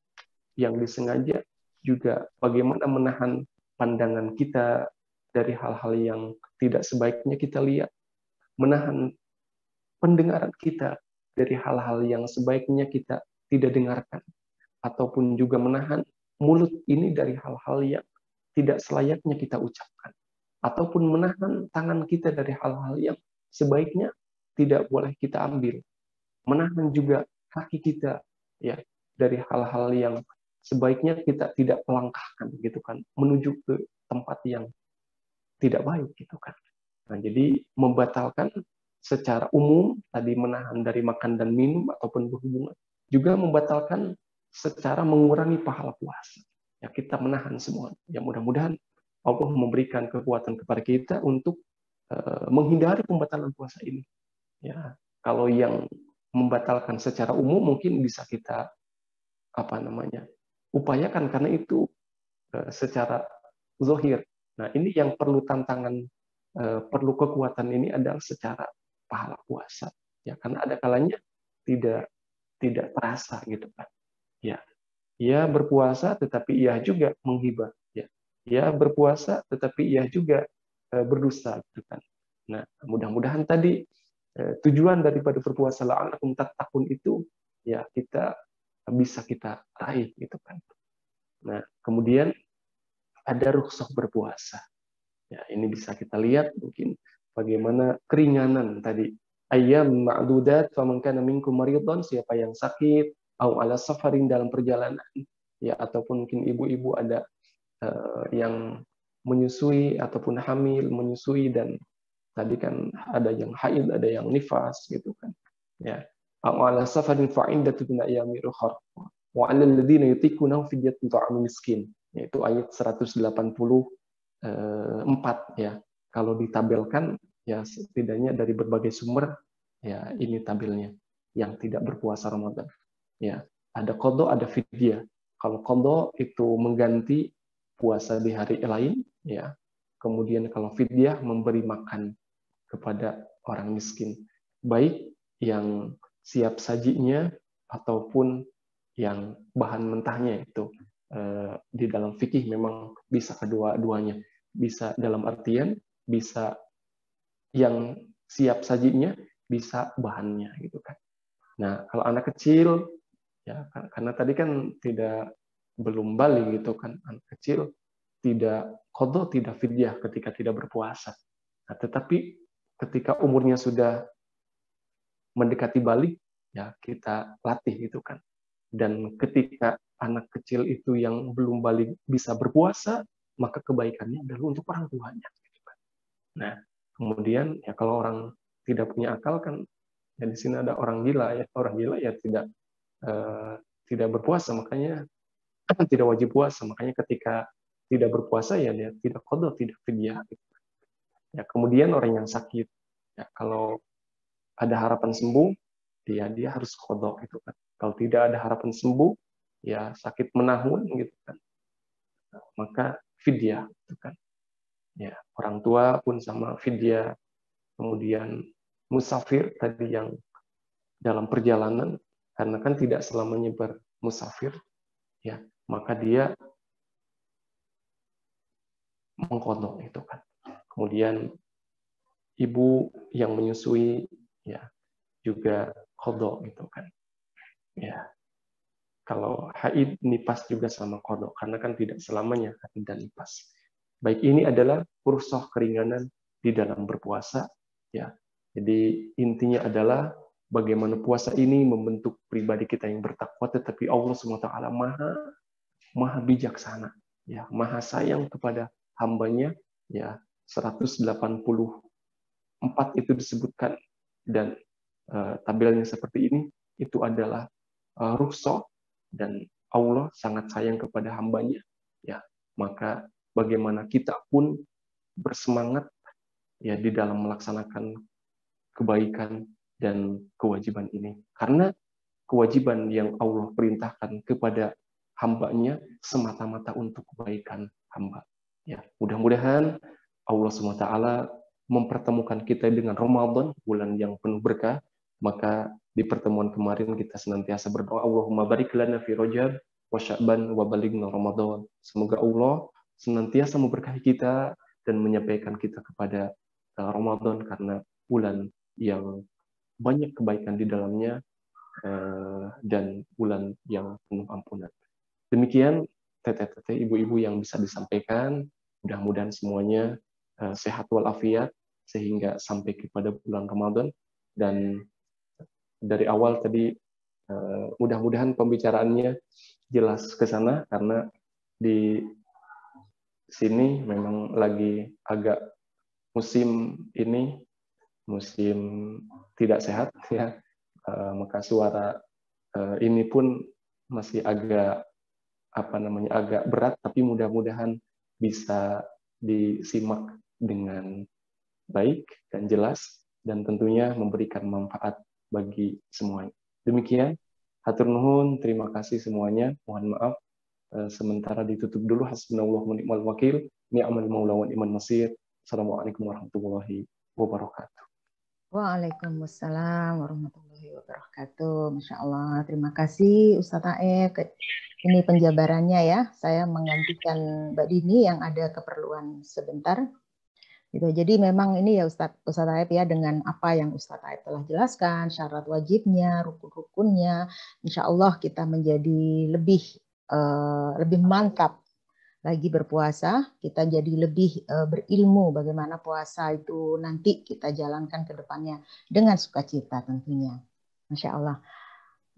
yang disengaja, juga bagaimana menahan pandangan kita dari hal-hal yang tidak sebaiknya kita lihat, menahan pendengaran kita dari hal-hal yang sebaiknya kita tidak dengarkan, ataupun juga menahan mulut ini dari hal-hal yang tidak selayaknya kita ucapkan, ataupun menahan tangan kita dari hal-hal yang sebaiknya tidak boleh kita ambil, menahan juga kaki kita ya dari hal-hal yang sebaiknya kita tidak melangkahkan gitu kan, menuju ke tempat yang tidak baik gitu kan. Nah, jadi membatalkan secara umum tadi menahan dari makan dan minum ataupun berhubungan, juga membatalkan secara mengurangi pahala puasa. Ya, kita menahan semua. Ya, mudah-mudahan Allah memberikan kekuatan kepada kita untuk menghindari pembatalan puasa ini. Ya, kalau yang membatalkan secara umum mungkin bisa kita upayakan karena itu secara zahir. Nah, ini yang perlu tantangan, perlu kekuatan ini adalah secara pahala puasa. Ya, karena ada kalanya tidak terasa gitu kan. Ya, ia berpuasa tetapi ia juga menghibah. Ya, ia berpuasa tetapi ia juga berdusta gitu kan. Nah, mudah-mudahan tadi tujuan daripada berpuasa la'allakum tattaqun itu ya kita bisa kita raih gitu kan. Nah, kemudian ada rukhsah berpuasa. Ya, ini bisa kita lihat mungkin bagaimana keringanan tadi. Ayyam ma'dudat faman kana minkum maridhan, siapa yang sakit au ala safarin dalam perjalanan ya, ataupun mungkin ibu-ibu ada yang menyusui ataupun hamil menyusui, dan tadi kan ada yang haid, ada yang nifas gitu kan. Ya. Au ala safarin fa iddatu min ayyamin ukhra wa 'alal ladzina yutiqunahu fidyatun ta'amu miskin. Yaitu ayat 184 ya. Kalau ditabelkan ya setidaknya dari berbagai sumber ya ini tabelnya yang tidak berpuasa Ramadan. Ya, ada qadha, ada fidyah. Kalau qadha itu mengganti puasa di hari lain ya. Kemudian kalau fidyah memberi makan kepada orang miskin, baik yang siap sajinya ataupun yang bahan mentahnya itu. Di dalam fikih memang bisa kedua-duanya. Bisa dalam artian bisa yang siap sajinya, bisa bahannya gitu kan. Nah, kalau anak kecil ya karena tadi kan belum balik gitu kan, anak kecil tidak qadha, tidak fidyah ketika tidak berpuasa. Nah, tetapi ketika umurnya sudah mendekati balik ya kita latih gitu kan. Dan ketika anak kecil itu yang belum balik bisa berpuasa, maka kebaikannya adalah untuk orang tuanya. Nah, kemudian ya kalau orang tidak punya akal kan, ya di sini ada orang gila ya, orang gila ya tidak berpuasa, makanya tidak wajib puasa, makanya ketika tidak berpuasa ya dia tidak qadha, tidak fidyah. Ya, kemudian orang yang sakit, ya kalau ada harapan sembuh, dia harus qadha gitu kan. Kalau tidak ada harapan sembuh, ya sakit menahun gitu kan, maka fidyah gitu kan. Ya, orang tua pun sama fidyah. Kemudian musafir tadi yang dalam perjalanan, karena kan tidak selamanya bermusafir, ya maka dia mengqadha itu kan. Kemudian ibu yang menyusui ya juga qadha itu kan. Ya. Kalau haid nifas juga sama qadha, karena kan tidak selamanya haid dan nifas. Baik, ini adalah rukhsah keringanan di dalam berpuasa ya. Jadi intinya adalah bagaimana puasa ini membentuk pribadi kita yang bertakwa, tetapi Allah SWT maha bijaksana ya, maha sayang kepada hambanya ya. 184 itu disebutkan, dan tabelnya seperti ini, itu adalah rukhsah, dan Allah sangat sayang kepada hambanya ya. Maka bagaimana kita pun bersemangat ya di dalam melaksanakan kebaikan dan kewajiban ini, karena kewajiban yang Allah perintahkan kepada hambanya semata-mata untuk kebaikan hamba ya. Mudah-mudahan Allah SWT mempertemukan kita dengan Ramadan, bulan yang penuh berkah. Maka di pertemuan kemarin kita senantiasa berdoa, Allahumma barik lana fi Rajab wa sya'ban wa balighna Ramadan. Semoga Allah senantiasa memberkahi kita dan menyampaikan kita kepada Ramadan, karena bulan yang banyak kebaikan di dalamnya dan bulan yang penuh ampunan. Demikian teteh-teteh, ibu-ibu yang bisa disampaikan. Mudah-mudahan semuanya sehat walafiat sehingga sampai kepada bulan Ramadan. Dan dari awal tadi mudah-mudahan pembicaraannya jelas ke sana, karena di sini memang lagi agak musim ini musim tidak sehat ya, maka suara ini pun masih agak agak berat, tapi mudah-mudahan bisa disimak dengan baik dan jelas, dan tentunya memberikan manfaat bagi semuanya. Demikian, hatur nuhun, terima kasih semuanya. Mohon maaf sementara ditutup dulu. Hasbunallahu wa ni'mal wakil, ni'mal maula wa ni'mal nasir. Assalamualaikum warahmatullahi wabarakatuh. Waalaikumsalam warahmatullahi wabarakatuh. Masya Allah, terima kasih Ustadz Aep. Ini penjabarannya ya. Saya menggantikan Mbak Dini yang ada keperluan sebentar. Gitu. Jadi memang ini ya Ustadz Aep ya, dengan apa yang Ustadz Aep telah jelaskan, syarat wajibnya, rukun-rukunnya, insya Allah kita menjadi lebih mantap lagi berpuasa, kita jadi lebih berilmu bagaimana puasa itu nanti kita jalankan ke depannya dengan sukacita tentunya. Masya Allah.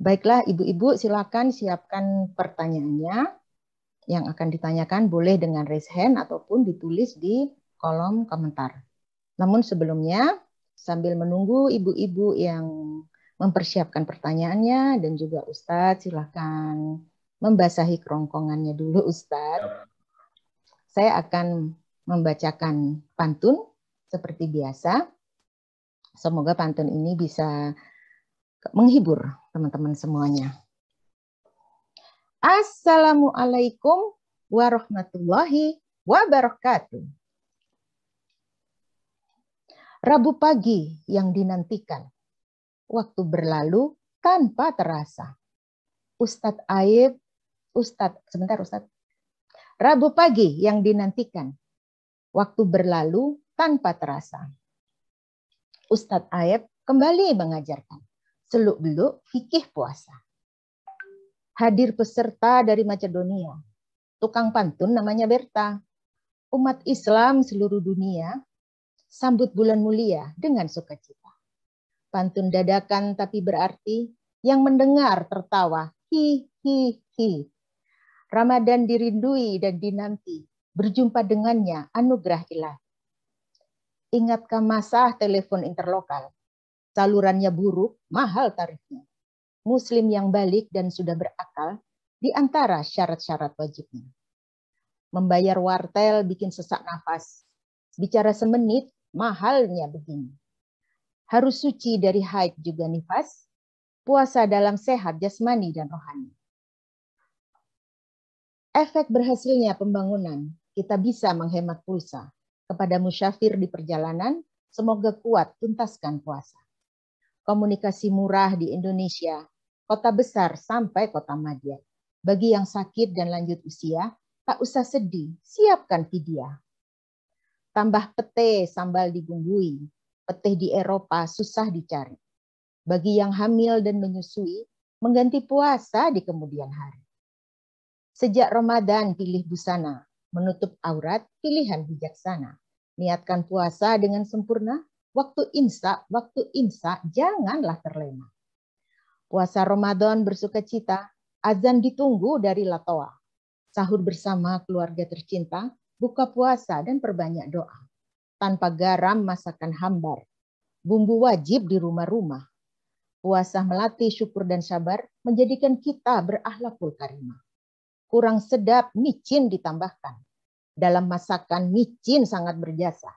Baiklah ibu-ibu, silakan siapkan pertanyaannya yang akan ditanyakan, boleh dengan raise hand ataupun ditulis di kolom komentar. Namun sebelumnya, sambil menunggu ibu-ibu yang mempersiapkan pertanyaannya dan juga Ustadz, silakan membasahi kerongkongannya dulu Ustadz. Saya akan membacakan pantun seperti biasa. Semoga pantun ini bisa menghibur teman-teman semuanya. Assalamualaikum warahmatullahi wabarakatuh. Rabu pagi yang dinantikan, waktu berlalu tanpa terasa. Ustadz Aep, sebentar Ustadz. Rabu pagi yang dinantikan, waktu berlalu tanpa terasa. Ustadz Aep kembali mengajarkan seluk-beluk fikih puasa. Hadir peserta dari Macedonia, tukang pantun namanya Berta. Umat Islam seluruh dunia sambut bulan mulia dengan sukacita. Pantun dadakan tapi berarti, yang mendengar tertawa, hi hi hi. Ramadan dirindui dan dinanti, berjumpa dengannya anugerah ilahi. Ingatkah masa telepon interlokal? Salurannya buruk, mahal tarifnya. Muslim yang balik dan sudah berakal, di antara syarat-syarat wajibnya. Membayar wartel bikin sesak nafas. Bicara semenit, mahalnya begini. Harus suci dari haid juga nifas, puasa dalam sehat jasmani dan rohani. Efek berhasilnya pembangunan, kita bisa menghemat pulsa. Kepada musyafir di perjalanan, semoga kuat tuntaskan puasa. Komunikasi murah di Indonesia, kota besar sampai kota madya. Bagi yang sakit dan lanjut usia, tak usah sedih, siapkan fidyah. Tambah pete sambal dibumbui, pete di Eropa susah dicari. Bagi yang hamil dan menyusui, mengganti puasa di kemudian hari. Sejak Ramadan pilih busana, menutup aurat pilihan bijaksana. Niatkan puasa dengan sempurna, waktu imsak janganlah terlena. Puasa Ramadan bersukacita, azan ditunggu dari latoa. Sahur bersama keluarga tercinta, buka puasa dan perbanyak doa. Tanpa garam masakan hambar, bumbu wajib di rumah-rumah. Puasa melatih syukur dan sabar, menjadikan kita berakhlakul karimah. Kurang sedap, micin ditambahkan. Dalam masakan, micin sangat berjasa.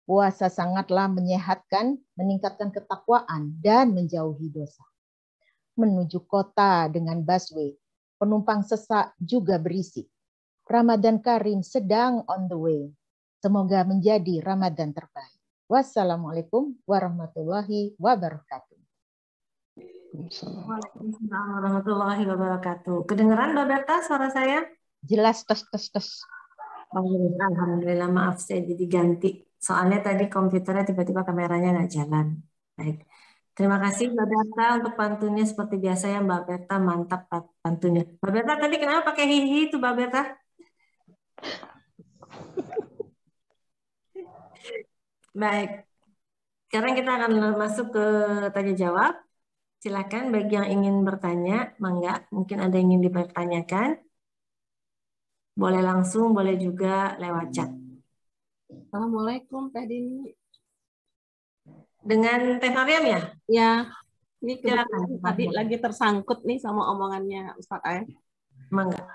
Puasa sangatlah menyehatkan, meningkatkan ketakwaan, dan menjauhi dosa. Menuju kota dengan busway, penumpang sesak juga berisi. Ramadan Karim sedang on the way. Semoga menjadi Ramadan terbaik. Wassalamualaikum warahmatullahi wabarakatuh. Waalaikumsalam warahmatullahi wabarakatuh. Kedengeran Mbak Berta suara saya? Jelas, tes. Alhamdulillah, maaf saya jadi ganti. Soalnya tadi komputernya tiba-tiba kameranya nggak jalan. Baik. Terima kasih Mbak Berta untuk pantunnya seperti biasa ya Mbak Berta, mantap pantunnya. Mbak Berta tadi kenapa pakai hihi itu Mbak Berta? Baik. Sekarang kita akan masuk ke tanya jawab. Silakan bagi yang ingin bertanya, mangga, mungkin ada yang ingin dipertanyakan. Boleh langsung, boleh juga lewat chat. Assalamualaikum Teh Dini. Dengan Teh Mariam ya? Ya, ini Silakan. kebetulan tadi lagi tersangkut nih sama omongannya Ustadz Aep. Mangga.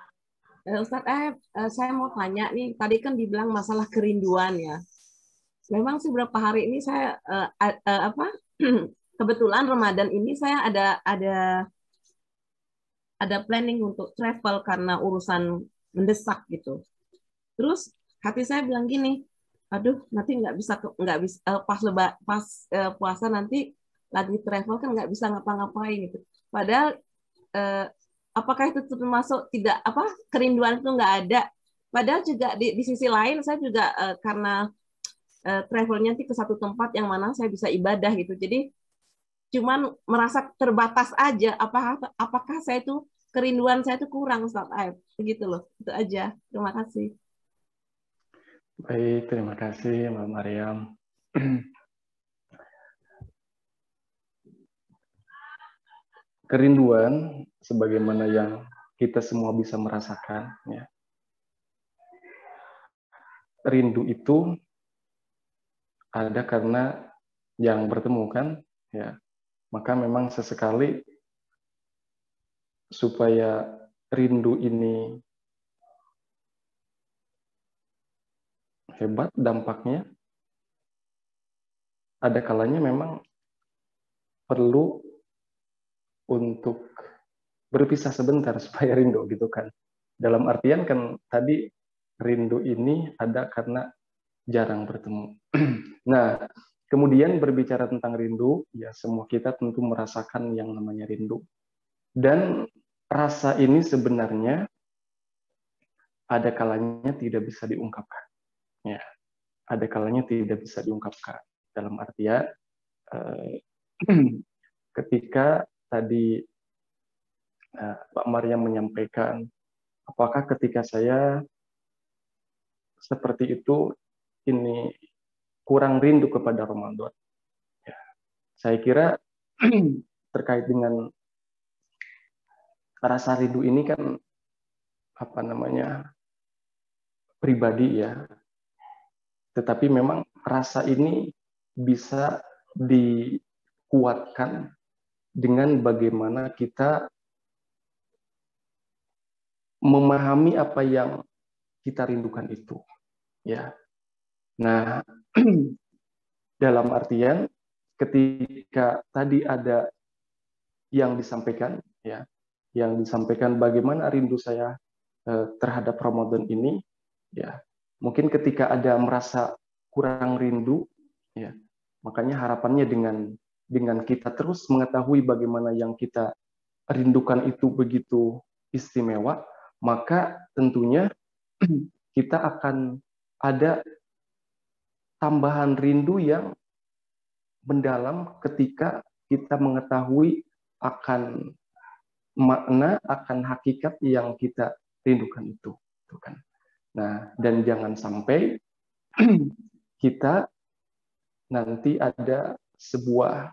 Ustadz Aep, saya mau tanya nih, tadi kan dibilang masalah kerinduan ya. Memang sih beberapa hari ini saya kebetulan Ramadan ini saya ada planning untuk travel karena urusan mendesak gitu. Terus hati saya bilang gini, aduh nanti nggak bisa pas puasa nanti lagi travel kan nggak bisa ngapa-ngapain gitu. Padahal apakah itu termasuk tidak kerinduan itu nggak ada? Padahal juga di sisi lain saya juga karena travelnya nanti ke satu tempat yang mana saya bisa ibadah gitu. Jadi cuman merasa terbatas aja. Apakah saya itu kerinduan saya itu kurang Ustaz Aep? Begitu loh. Itu aja. Terima kasih. Baik, terima kasih Mbak Mariam. Kerinduan sebagaimana yang kita semua bisa merasakan ya. Rindu itu ada karena yang bertemu kan ya. Maka memang sesekali supaya rindu ini hebat dampaknya, ada kalanya memang perlu untuk berpisah sebentar supaya rindu gitu kan. Dalam artian kan tadi rindu ini ada karena jarang bertemu. Nah, kemudian berbicara tentang rindu, ya semua kita tentu merasakan yang namanya rindu. Dan rasa ini sebenarnya ada kalanya tidak bisa diungkapkan. Ya, ada kalanya tidak bisa diungkapkan. Dalam artian ketika tadi Pak Maryam menyampaikan, apakah ketika saya seperti itu ini kurang rindu kepada Ramadan? Ya, saya kira terkait dengan rasa rindu ini kan pribadi ya. Tetapi memang rasa ini bisa dikuatkan dengan bagaimana kita memahami apa yang kita rindukan itu. Ya. Nah, dalam artian ketika tadi ada yang disampaikan ya, yang disampaikan bagaimana rindu saya terhadap Ramadan ini ya. Mungkin ketika ada merasa kurang rindu ya, makanya harapannya dengan kita terus mengetahui bagaimana yang kita rindukan itu begitu istimewa, maka tentunya kita akan ada tambahan rindu yang mendalam ketika kita mengetahui akan makna, akan hakikat yang kita rindukan itu kan. Nah, dan jangan sampai kita nanti ada sebuah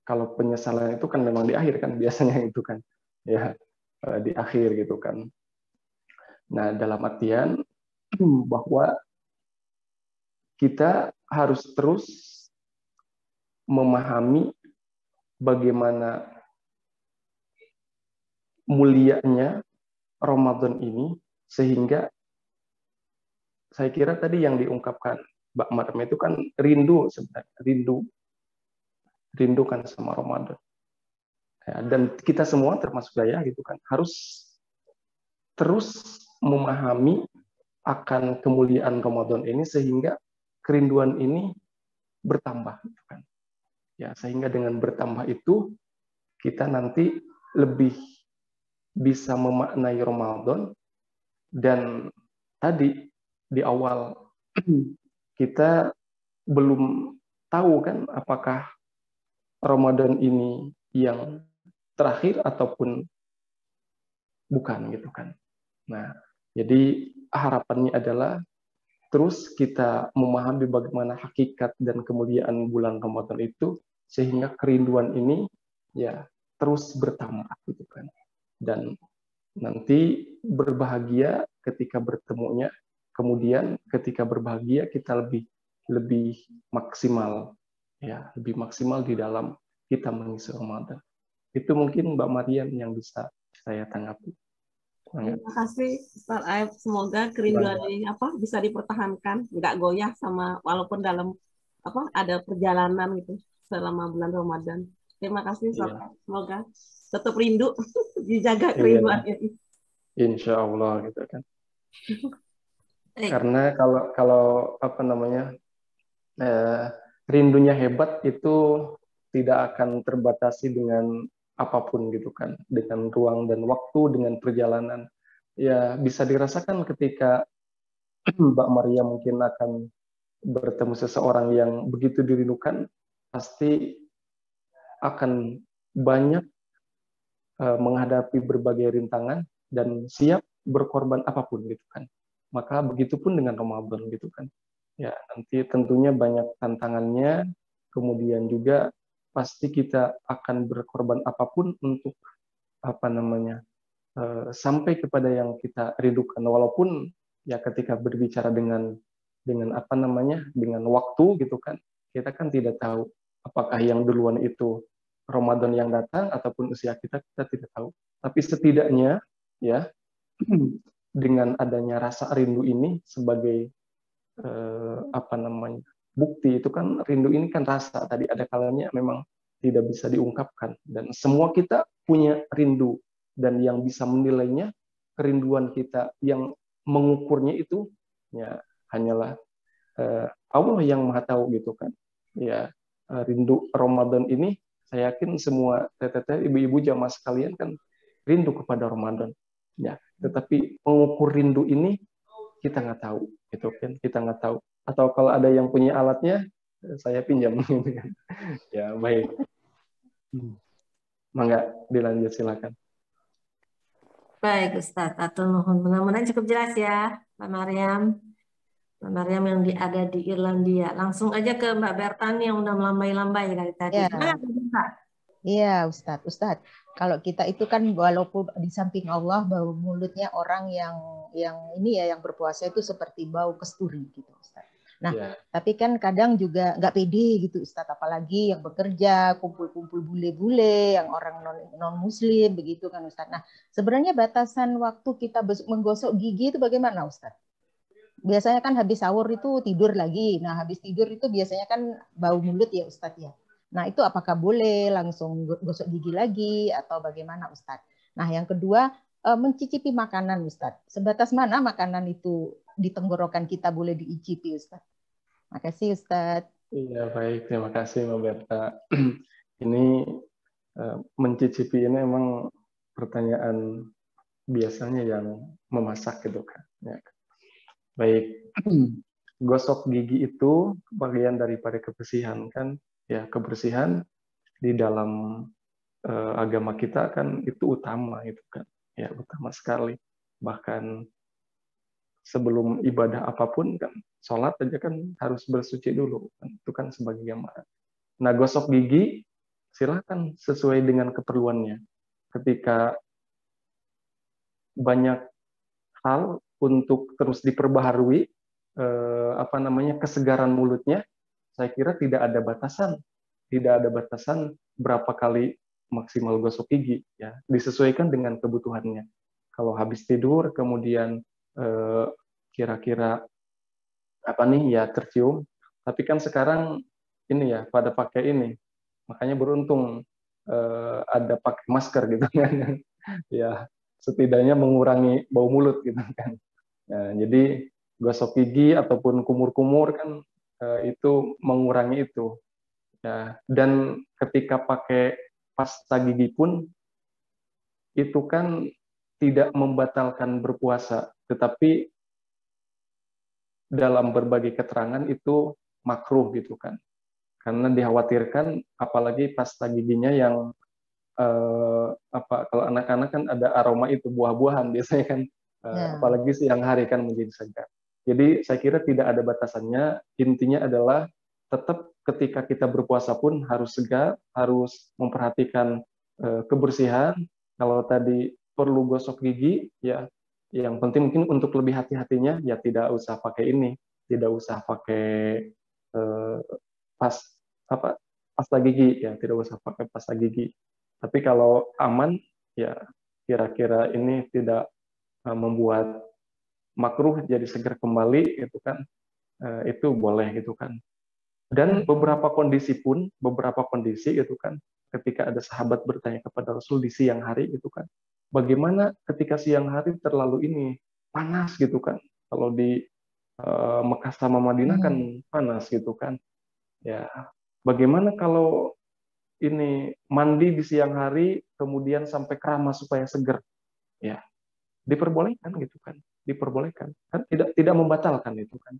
kalau penyesalan itu kan memang di akhir kan biasanya itu kan ya, di akhir gitu kan. Nah, dalam artian bahwa kita harus terus memahami bagaimana mulianya Ramadan ini, sehingga saya kira tadi yang diungkapkan Mbak Maryam itu kan rindu sebenarnya, rindu kan sama Ramadan. Ya, dan kita semua termasuk saya gitu kan harus terus memahami akan kemuliaan Ramadan ini sehingga kerinduan ini bertambah gitu kan. Ya, sehingga dengan bertambah itu kita nanti lebih bisa memaknai Ramadan. Dan tadi di awal kita belum tahu kan apakah Ramadan ini yang terakhir ataupun bukan gitu kan. Nah, jadi harapannya adalah terus kita memahami bagaimana hakikat dan kemuliaan bulan Ramadan itu sehingga kerinduan ini ya terus bertambah gitu kan. Dan nanti berbahagia ketika bertemunya, kemudian ketika berbahagia kita lebih maksimal ya, lebih maksimal di dalam kita mengisi Ramadan. Itu mungkin Mbak Maryam yang bisa saya tanggapi. Terima kasih Ustaz Aib. Semoga kerinduan ini bisa dipertahankan, nggak goyah sama walaupun dalam ada perjalanan gitu selama bulan Ramadan. Terima kasih Ustaz. Iya. Semoga tetap rindu dijaga kerinduannya. Insya Allah gitu kan. Karena kalau rindunya hebat itu tidak akan terbatasi dengan apapun gitu kan, dengan ruang dan waktu, dengan perjalanan. Ya bisa dirasakan ketika Mbak Maria mungkin akan bertemu seseorang yang begitu dirindukan, pasti akan banyak menghadapi berbagai rintangan dan siap berkorban apapun gitu kan. Maka begitupun dengan Ramadan gitu kan. Ya, nanti tentunya banyak tantangannya, kemudian juga pasti kita akan berkorban apapun untuk sampai kepada yang kita rindukan. Walaupun ya ketika berbicara dengan dengan waktu gitu kan, kita kan tidak tahu apakah yang duluan itu Ramadan yang datang ataupun usia kita tidak tahu. Tapi setidaknya ya dengan adanya rasa rindu ini sebagai bukti, itu kan rindu ini kan rasa, tadi ada kalanya memang tidak bisa diungkapkan, dan semua kita punya rindu, dan yang bisa menilainya kerinduan kita, yang mengukurnya itu ya hanyalah Allah yang Maha tahu gitu kan. Ya, rindu Ramadan ini saya yakin semua teteh-teteh, ibu-ibu jamaah sekalian kan rindu kepada Ramadan. Ya, tetapi mengukur rindu ini kita nggak tahu, gitu kan? Kita nggak tahu. Atau kalau ada yang punya alatnya, saya pinjam. Ya, baik. Mangga dilanjut, silakan. Baik Ustadz, atur nuhun. Mudah-mudahan cukup jelas ya, Mbak Maryam. Mbak Maryam yang ada di Irlandia. Langsung aja ke Mbak Bertan yang udah melambai-lambai dari tadi. Ya. Nah, Iya, Ustadz. Kalau kita itu kan walaupun di samping Allah bau mulutnya orang yang ini ya yang berpuasa itu seperti bau kesturi gitu, Ustadz. Nah, tapi kan kadang juga nggak pede gitu, Ustadz. Apalagi yang bekerja, kumpul-kumpul bule-bule, yang orang non-muslim begitu kan, Ustadz. Nah, sebenarnya batasan waktu kita menggosok gigi itu bagaimana, Ustadz? Biasanya kan habis sahur itu tidur lagi. Nah, habis tidur itu biasanya kan bau mulut ya, Ustadz ya. Nah, itu apakah boleh langsung gosok gigi lagi atau bagaimana, Ustadz? Nah, yang kedua, mencicipi makanan, Ustadz. Sebatas mana makanan itu di tenggorokan kita boleh diicipi, Ustadz? Makasih, Ustadz. Iya, baik. Terima kasih, Mbak Berta. Ini mencicipi ini memang pertanyaan biasanya yang memasak gitu kan. Ya. Baik. Gosok gigi itu bagian daripada kebersihan kan. Ya, kebersihan di dalam agama kita kan itu utama itu kan, ya utama sekali. Bahkan sebelum ibadah apapun kan, sholat aja kan harus bersuci dulu, kan? Itu kan sebagai gambaran. Nah, gosok gigi silakan sesuai dengan keperluannya. Ketika banyak hal untuk terus diperbaharui kesegaran mulutnya, saya kira tidak ada batasan berapa kali maksimal gosok gigi, ya disesuaikan dengan kebutuhannya. Kalau habis tidur kemudian kira-kira ya tercium, tapi kan sekarang ini ya pada pakai ini, makanya beruntung ada pakai masker gitu kan, ya setidaknya mengurangi bau mulut gitu kan. Nah, jadi gosok gigi ataupun kumur-kumur kan itu mengurangi itu. Ya, dan ketika pakai pasta gigi pun itu kan tidak membatalkan berpuasa, tetapi dalam berbagai keterangan itu makruh gitu kan. Karena dikhawatirkan apalagi pasta giginya yang kalau anak-anak kan ada aroma itu buah-buahan biasanya kan, apalagi siang hari kan menjadi segar. Jadi saya kira tidak ada batasannya, intinya adalah tetap ketika kita berpuasa pun harus segar, harus memperhatikan kebersihan. Kalau tadi perlu gosok gigi, ya yang penting mungkin untuk lebih hati-hatinya ya tidak usah pakai ini, tidak usah pakai pasta gigi, ya tidak usah pakai pasta gigi. Tapi kalau aman, ya kira-kira ini tidak membuat makruh jadi segar kembali, itu kan itu boleh gitu kan. Dan beberapa kondisi itu kan, ketika ada sahabat bertanya kepada Rasul di siang hari itu kan, bagaimana ketika siang hari terlalu ini panas gitu kan, kalau di Mekah sama Madinah kan panas gitu kan, ya bagaimana kalau ini mandi di siang hari kemudian sampai keramas supaya segar, ya diperbolehkan gitu kan, diperbolehkan kan, tidak membatalkan itu kan.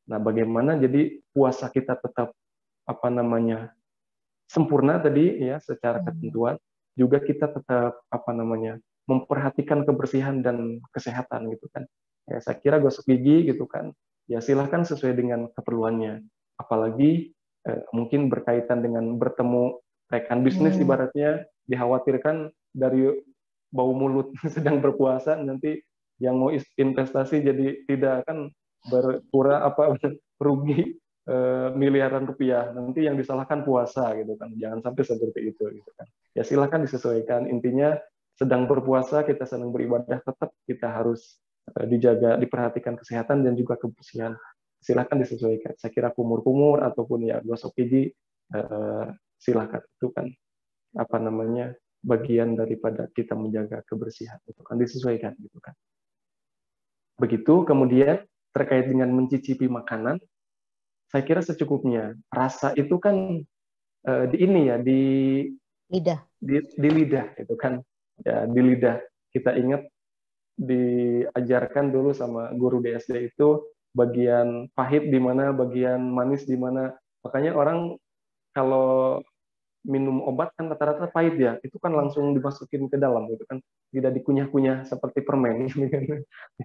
Nah, bagaimana jadi puasa kita tetap sempurna tadi ya secara ketentuan, juga kita tetap memperhatikan kebersihan dan kesehatan gitu kan. Ya, saya kira gosok gigi gitu kan, ya silahkan sesuai dengan keperluannya. Apalagi mungkin berkaitan dengan bertemu rekan bisnis ibaratnya, dikhawatirkan dari bau mulut sedang berpuasa nanti yang mau investasi jadi tidak kan rugi miliaran rupiah, nanti yang disalahkan puasa gitu kan, jangan sampai seperti itu gitu kan. Ya silahkan disesuaikan, intinya sedang berpuasa kita sedang beribadah, tetap kita harus dijaga, diperhatikan kesehatan dan juga kebersihan, silahkan disesuaikan. Saya kira kumur-kumur ataupun ya gosok gigi silahkan, itu kan bagian daripada kita menjaga kebersihan, itu kan disesuaikan gitu kan. Begitu. Kemudian terkait dengan mencicipi makanan, saya kira secukupnya. Rasa itu kan di lidah, di lidah itu kan, ya di lidah. Kita ingat diajarkan dulu sama guru di SD itu bagian pahit di mana, bagian manis di mana. Makanya orang kalau minum obat kan rata-rata pahit ya, itu kan langsung dimasukin ke dalam gitu kan, tidak dikunyah-kunyah seperti permen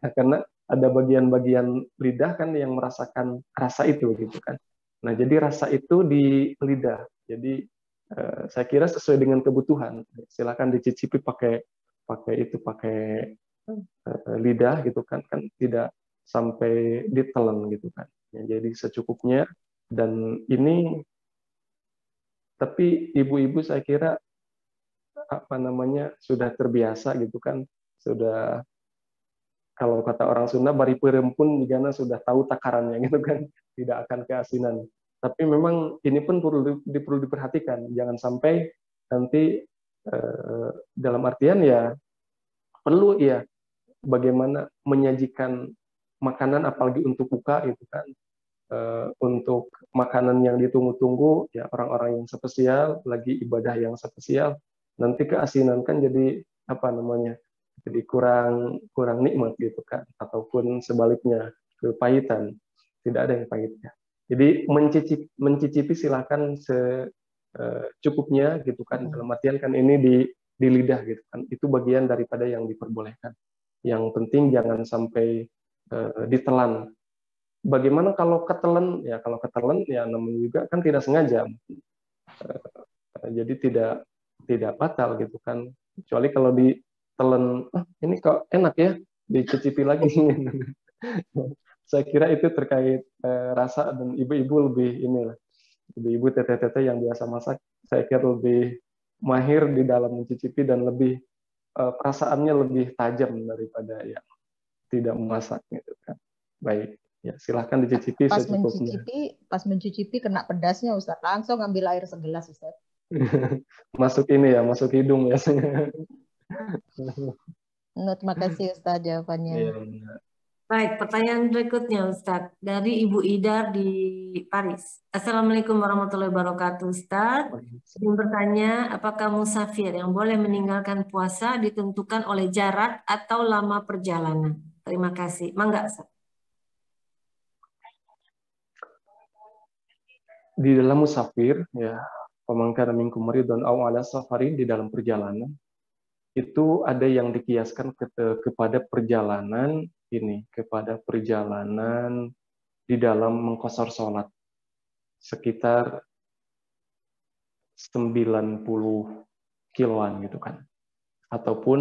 ya, karena ada bagian-bagian lidah kan yang merasakan rasa itu gitu kan. Nah, jadi rasa itu di lidah. Jadi saya kira sesuai dengan kebutuhan, silakan dicicipi pakai lidah gitu kan tidak sampai ditelan gitu kan. Ya, jadi secukupnya. Dan ini tapi ibu-ibu saya kira sudah terbiasa gitu kan, sudah, kalau kata orang Sunda bari peureum pun digana sudah tahu takarannya gitu kan, tidak akan keasinan. Tapi memang ini pun perlu diperhatikan, jangan sampai nanti dalam artian ya perlu ya bagaimana menyajikan makanan apalagi untuk buka gitu kan, untuk makanan yang ditunggu-tunggu ya, orang-orang yang spesial, lagi ibadah yang spesial, nanti keasinan kan jadi jadi kurang nikmat gitu kan, ataupun sebaliknya kepahitan, tidak ada yang pahitnya. Jadi mencicipi silakan secukupnya gitu kan, dalam artian kan ini di lidah gitu kan, itu bagian daripada yang diperbolehkan. Yang penting jangan sampai ditelan. Bagaimana kalau ketelan? Ya kalau ketelan ya namanya juga kan tidak sengaja. Jadi tidak batal gitu kan. Kecuali kalau ditelan, ini kok enak ya, dicicipi lagi. Saya kira itu terkait rasa, dan ibu-ibu lebih inilah. Ibu-ibu teteh-teteh yang biasa masak, saya kira lebih mahir di dalam mencicipi dan lebih perasaannya lebih tajam daripada yang tidak memasak gitu kan. Baik. Ya, silahkan dicicipi secukupnya. Pas mencicipi kena pedasnya Ustaz, langsung ambil air segelas Ustaz. Masuk ini ya, masuk hidung biasanya. Terima kasih Ustaz jawabannya. Iya, Baik, pertanyaan berikutnya Ustadz dari Ibu Ida di Paris. Assalamualaikum warahmatullahi wabarakatuh Ustadz. Ingin bertanya, apakah musafir yang boleh meninggalkan puasa ditentukan oleh jarak atau lama perjalanan? Terima kasih. Mangga Ustadz. Di dalam musafir, ya, faman kana minkum maridun aw ala safarin, di dalam perjalanan, itu ada yang dikiaskan kepada perjalanan ini, kepada perjalanan di dalam mengqashar sholat sekitar 90 kiloan gitu kan, ataupun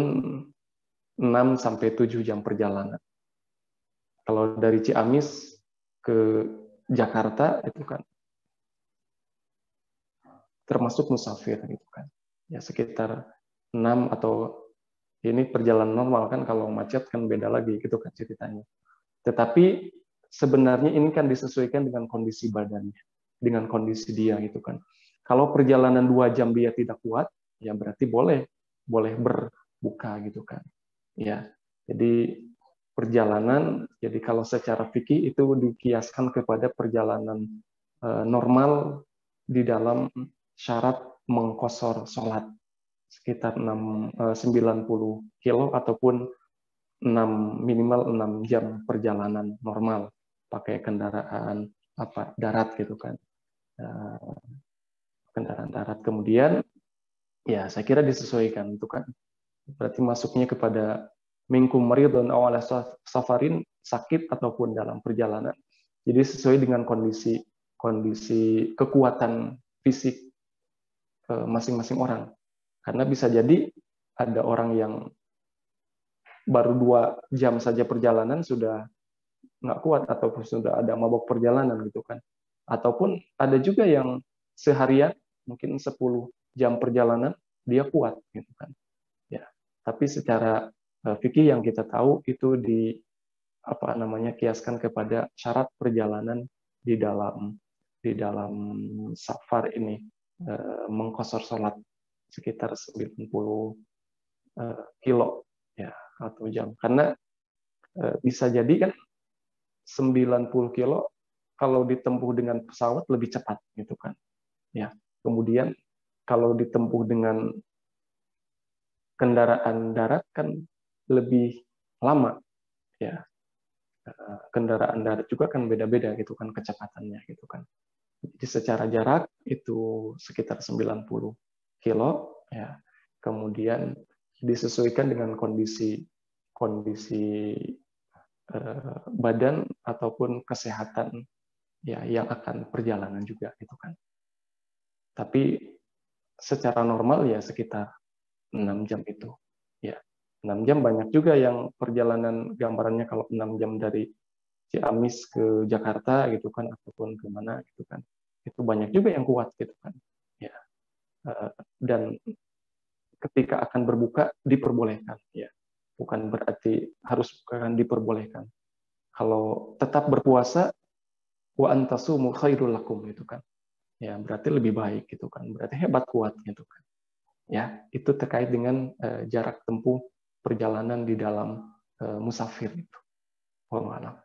6 sampai 7 jam perjalanan. Kalau dari Ciamis ke Jakarta itu kan termasuk musafir gitu kan, ya sekitar 6 atau ini perjalanan normal kan, kalau macet kan beda lagi gitu kan ceritanya. Tetapi sebenarnya ini kan disesuaikan dengan kondisi badannya, dengan kondisi dia gitu kan. Kalau perjalanan 2 jam dia tidak kuat, ya berarti boleh berbuka gitu kan. Ya, jadi perjalanan, jadi kalau secara fikih itu dikiaskan kepada perjalanan normal di dalam syarat mengqashar sholat sekitar 90 kilo ataupun minimal 6 jam perjalanan normal pakai kendaraan darat gitu kan, kendaraan darat. Kemudian ya saya kira disesuaikan itu kan, berarti masuknya kepada minkum maridun aw ala safarin, sakit ataupun dalam perjalanan. Jadi sesuai dengan kondisi kekuatan fisik masing-masing orang. Karena bisa jadi ada orang yang baru 2 jam saja perjalanan sudah nggak kuat, ataupun sudah ada mabok perjalanan gitu kan. Ataupun ada juga yang seharian mungkin 10 jam perjalanan dia kuat gitu kan. Ya, tapi secara fikih yang kita tahu itu kiaskan kepada syarat perjalanan di dalam safar ini, mengqashar sholat sekitar 90 kilo ya atau jam. Karena bisa jadi kan 90 kilo kalau ditempuh dengan pesawat lebih cepat gitu kan. Ya. Kemudian kalau ditempuh dengan kendaraan darat kan lebih lama ya. Kendaraan darat juga kan beda-beda gitu kan kecepatannya gitu kan. Jadi secara jarak itu sekitar 90 kilo ya. Kemudian disesuaikan dengan kondisi badan ataupun kesehatan ya yang akan perjalanan juga gitu kan. Tapi secara normal ya sekitar 6 jam itu. Ya, 6 jam banyak juga yang perjalanan gambarannya kalau 6 jam dari Ciamis ke Jakarta gitu kan, ataupun kemana gitu kan. Itu banyak juga yang kuat gitu kan. Ya. Dan ketika akan berbuka diperbolehkan ya. Bukan berarti harus bukan diperbolehkan. Kalau tetap berpuasa wa antasumu khairul lakum gitu kan. Ya, berarti lebih baik gitu kan. Berarti hebat kuat gitu kan. Ya, itu terkait dengan jarak tempuh perjalanan di dalam musafir itu. Wallahu a'lam.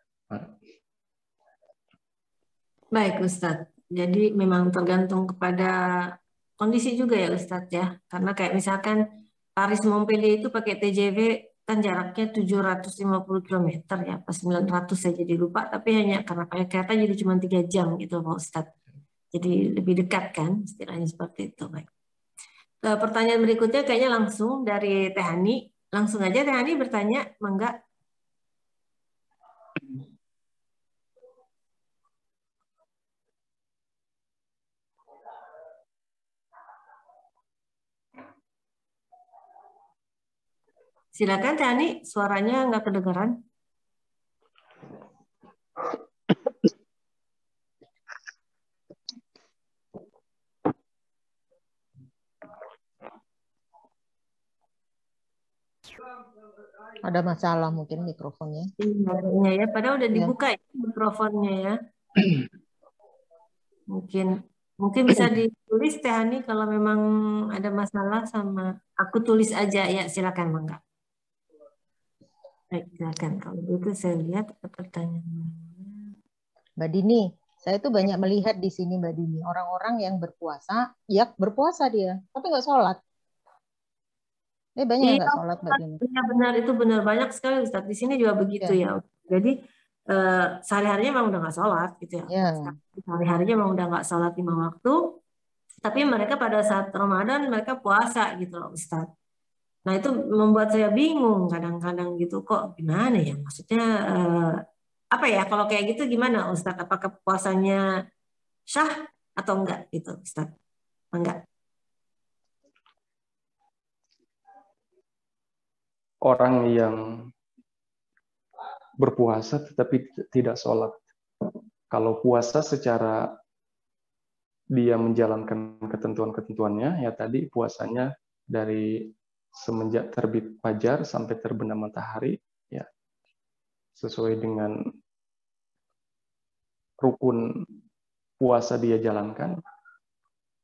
Baik Ustadz. Jadi memang tergantung kepada kondisi juga ya Ustadz ya. Karena kayak misalkan Paris Montpellier itu pakai TJV kan jaraknya 750 km ya, pas 900 saya jadi lupa, tapi hanya karena pakai kereta jadi cuma 3 jam gitu Pak Ustadz. Jadi lebih dekat kan istilahnya seperti itu. Baik. Pertanyaan berikutnya kayaknya langsung dari Teh Hani. Langsung aja Teh Hani bertanya, mangga. Silakan Teh Hani, suaranya nggak kedengaran. Ada masalah mungkin mikrofonnya. Iya ya, padahal udah dibuka ya mikrofonnya ya. Mungkin bisa ditulis Teh Hani kalau memang ada masalah sama aku tulis aja ya, silakan mangga. Baik, silakan. Kalau begitu saya lihat pertanyaan. Mbak Dini, saya tuh banyak melihat di sini Mbak Dini, orang-orang yang berpuasa, ya berpuasa dia, tapi nggak sholat. Banyak yang Iya, nggak sholat Mbak Dini. benar itu benar banyak sekali Ustaz. Di sini juga begitu Ya. ya. Jadi sehari-harinya memang udah nggak sholat gitu ya. Ya. Sehari-harinya memang udah nggak sholat 5 waktu. Tapi mereka pada saat Ramadan mereka puasa gitu loh Ustaz. Nah itu membuat saya bingung kadang-kadang gitu kok gimana ya maksudnya apa ya kalau kayak gitu gimana Ustaz? Apakah puasanya syah atau enggak gitu Ustaz? Enggak. Orang yang berpuasa tetapi tidak sholat. Kalau puasa secara dia menjalankan ketentuan-ketentuannya, ya tadi puasanya dari semenjak terbit fajar sampai terbenam matahari, ya sesuai dengan rukun puasa dia jalankan,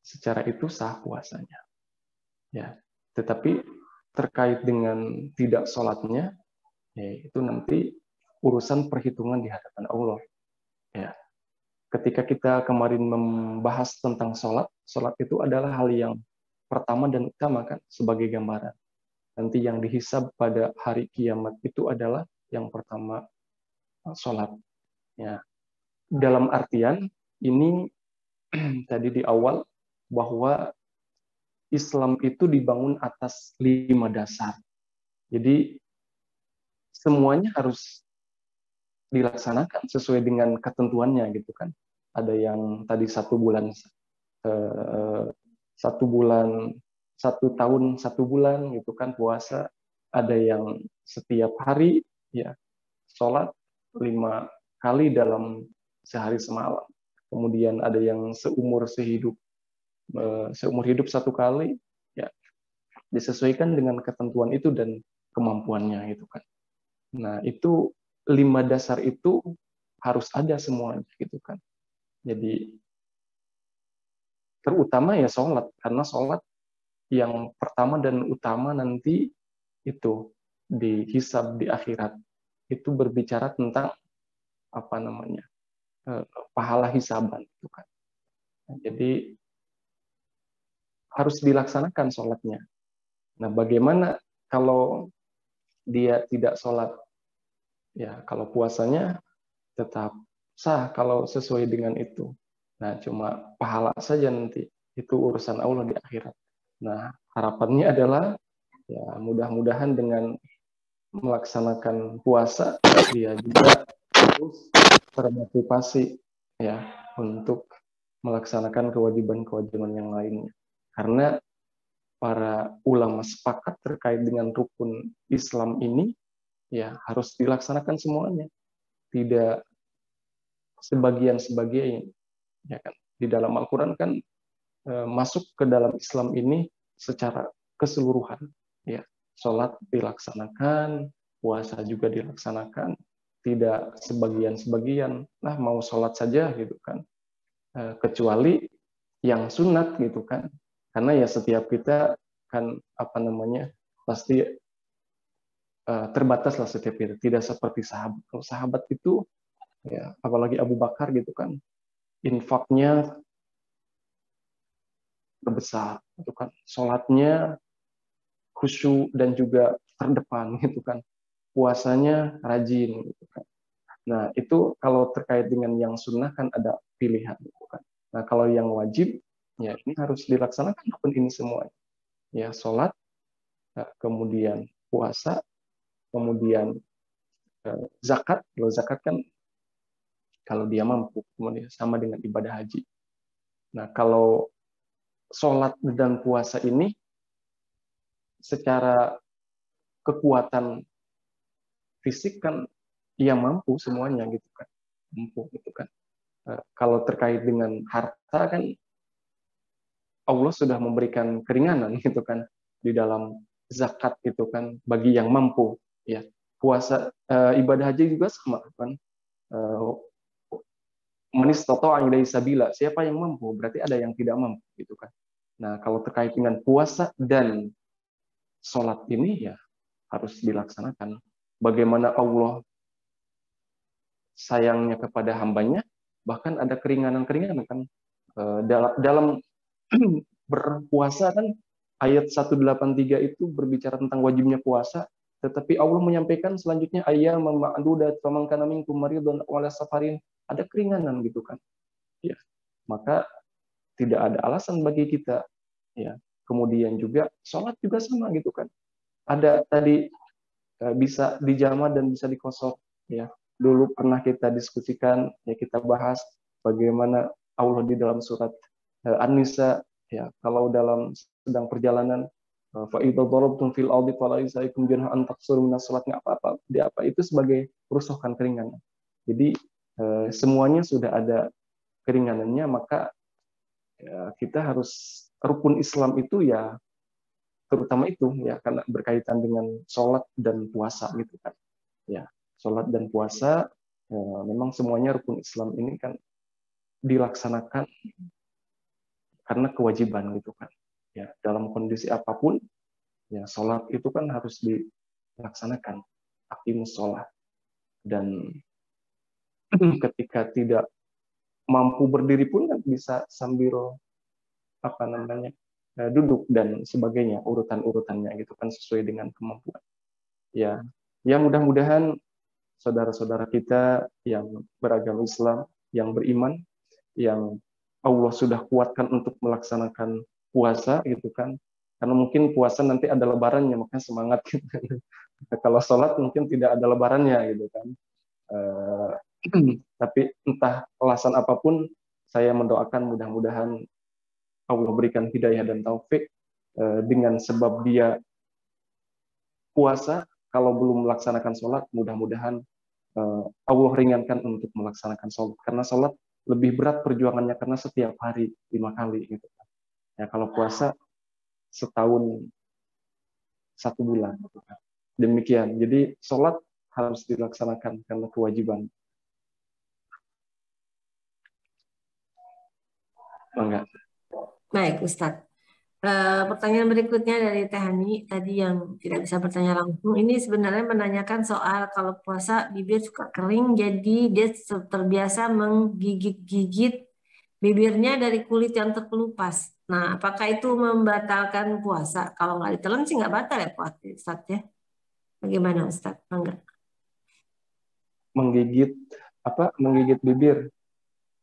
secara itu sah puasanya. Ya, tetapi terkait dengan tidak sholatnya, ya itu nanti urusan perhitungan di hadapan Allah. Ya, ketika kita kemarin membahas tentang sholat, sholat itu adalah hal yang pertama dan utama kan sebagai gambaran. Nanti yang dihisab pada hari kiamat itu adalah yang pertama sholat. Ya, dalam artian ini tadi di awal bahwa Islam itu dibangun atas 5 dasar. Jadi semuanya harus dilaksanakan sesuai dengan ketentuannya gitu kan. Ada yang tadi 1 tahun 1 bulan gitu kan puasa. Ada yang setiap hari ya sholat 5 kali dalam sehari semalam. Kemudian ada yang seumur hidup 1 kali ya disesuaikan dengan ketentuan itu dan kemampuannya gitu kan. Nah, itu 5 dasar itu harus ada semuanya gitu kan. Jadi terutama ya sholat, karena sholat yang pertama dan utama nanti itu dihisab di akhirat. Itu berbicara tentang apa namanya pahala hisaban gitu kan. Nah, jadi harus dilaksanakan sholatnya. Nah, bagaimana kalau dia tidak sholat? Ya, kalau puasanya tetap sah kalau sesuai dengan itu. Nah, cuma pahala saja nanti. Itu urusan Allah di akhirat. Nah, harapannya adalah ya mudah-mudahan dengan melaksanakan puasa dia juga terus termotivasi ya untuk melaksanakan kewajiban-kewajiban yang lainnya. Karena para ulama sepakat terkait dengan rukun Islam ini ya harus dilaksanakan semuanya. Tidak sebagian-sebagian ya kan. Di dalam Al-Qur'an kan masuk ke dalam Islam ini secara keseluruhan ya. Salat dilaksanakan, puasa juga dilaksanakan, tidak sebagian-sebagian. Nah, mau salat saja gitu kan. Kecuali yang sunat gitu kan. Karena ya setiap kita kan apa namanya pasti terbatas lah setiap kita. Tidak seperti sahabat. Kalau sahabat itu ya apalagi Abu Bakar gitu kan, infaknya terbesar gitu kan, sholatnya khusyuk dan juga terdepan gitu kan, puasanya rajin gitu kan. Nah itu kalau terkait dengan yang sunnah kan ada pilihan gitu kan. Nah kalau yang wajib ya ini harus dilaksanakan rukun ini semua ya, sholat, kemudian puasa, kemudian zakat. Kalau zakat kan kalau dia mampu, kemudian sama dengan ibadah haji. Nah kalau sholat dan puasa ini secara kekuatan fisik kan ia mampu semuanya gitu kan, mampu gitu kan. Kalau terkait dengan harta kan Allah sudah memberikan keringanan gitu kan di dalam zakat itu kan bagi yang mampu ya. Puasa ibadah haji juga sama kan. Man istata'a ilaihi sabila, siapa yang mampu berarti ada yang tidak mampu gitu kan. Nah, kalau terkait dengan puasa dan sholat ini ya harus dilaksanakan bagaimana Allah sayangnya kepada hambanya, bahkan ada keringanan-keringanan kan. Dalam berpuasa kan ayat 183 itu berbicara tentang wajibnya puasa, tetapi Allah menyampaikan selanjutnya ayyaman ma'dudat faman kana minkum maridun aw ala safarin, ada keringanan gitu kan. Ya. Maka tidak ada alasan bagi kita, ya. Kemudian juga sholat juga sama gitu kan. Ada tadi bisa dijama dan bisa dikosor, ya. Dulu pernah kita diskusikan, ya, kita bahas bagaimana Allah di dalam surat An-Nisa, ya, kalau dalam sedang perjalanan, fa idza darabtum fil ardi fala yasaikum junahun an taqsuru minas shalat, nggak apa-apa, itu sebagai kerusakan keringanan. Jadi semuanya sudah ada keringanannya, maka ya, kita harus rukun Islam itu ya terutama itu ya, karena berkaitan dengan sholat dan puasa gitu kan, ya. Sholat dan puasa memang semuanya rukun Islam ini kan dilaksanakan karena kewajiban gitu kan, ya. Dalam kondisi apapun ya sholat itu kan harus dilaksanakan, aqimus sholat. Dan ketika tidak mampu berdiri pun kan bisa sambil duduk dan sebagainya, urutan-urutannya gitu kan sesuai dengan kemampuan. Ya, mudah-mudahan saudara-saudara kita yang beragama Islam, yang beriman, yang Allah sudah kuatkan untuk melaksanakan puasa gitu kan. Karena mungkin puasa nanti ada lebarannya, makanya semangat gitu. Kalau sholat mungkin tidak ada lebarannya gitu kan. Tapi entah alasan apapun, saya mendoakan mudah-mudahan Allah berikan hidayah dan taufik dengan sebab dia puasa. Kalau belum melaksanakan sholat, mudah-mudahan Allah ringankan untuk melaksanakan sholat. Karena sholat lebih berat perjuangannya karena setiap hari 5 kali gitu. Ya, kalau puasa setahun 1 bulan. Gitu. Demikian. Jadi sholat harus dilaksanakan karena kewajiban. Enggak. Baik, Ustadz. Pertanyaan berikutnya dari Teh Hani tadi yang tidak bisa bertanya langsung. Ini sebenarnya menanyakan soal kalau puasa bibir suka kering, jadi dia terbiasa menggigit-gigit bibirnya dari kulit yang terkelupas. Nah, apakah itu membatalkan puasa? Kalau nggak ditelan sih nggak batal ya puasa, Ustadz ya? Bagaimana Ustadz? Enggak. Menggigit bibir.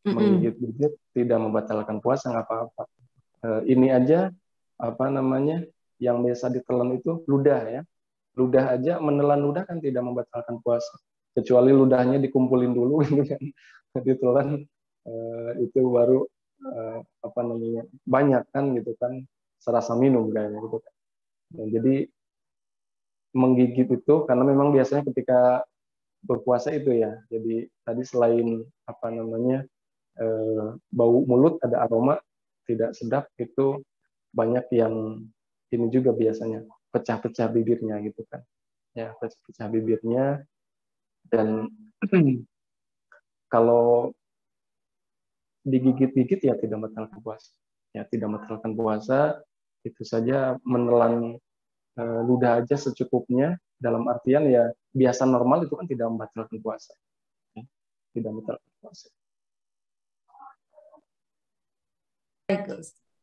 Menggigit bibir tidak membatalkan puasa, nggak apa-apa. Ini aja yang biasa ditelan itu ludah ya. Ludah aja, menelan ludah kan tidak membatalkan puasa. Kecuali ludahnya dikumpulin dulu gitu kan. Ditelan itu baru banyak kan gitu kan, serasa minum kayaknya gitu kan. Nah, jadi menggigit itu karena memang biasanya ketika berpuasa itu ya. Jadi tadi selain bau mulut, ada aroma tidak sedap, itu banyak yang ini juga biasanya pecah-pecah bibirnya gitu kan, ya, pecah-pecah bibirnya. Dan kalau digigit-gigit ya tidak membatalkan puasa, ya tidak membatalkan puasa. Itu saja menelan ludah aja secukupnya, dalam artian ya biasa normal, itu kan tidak membatalkan puasa, ya, tidak membatalkan puasa.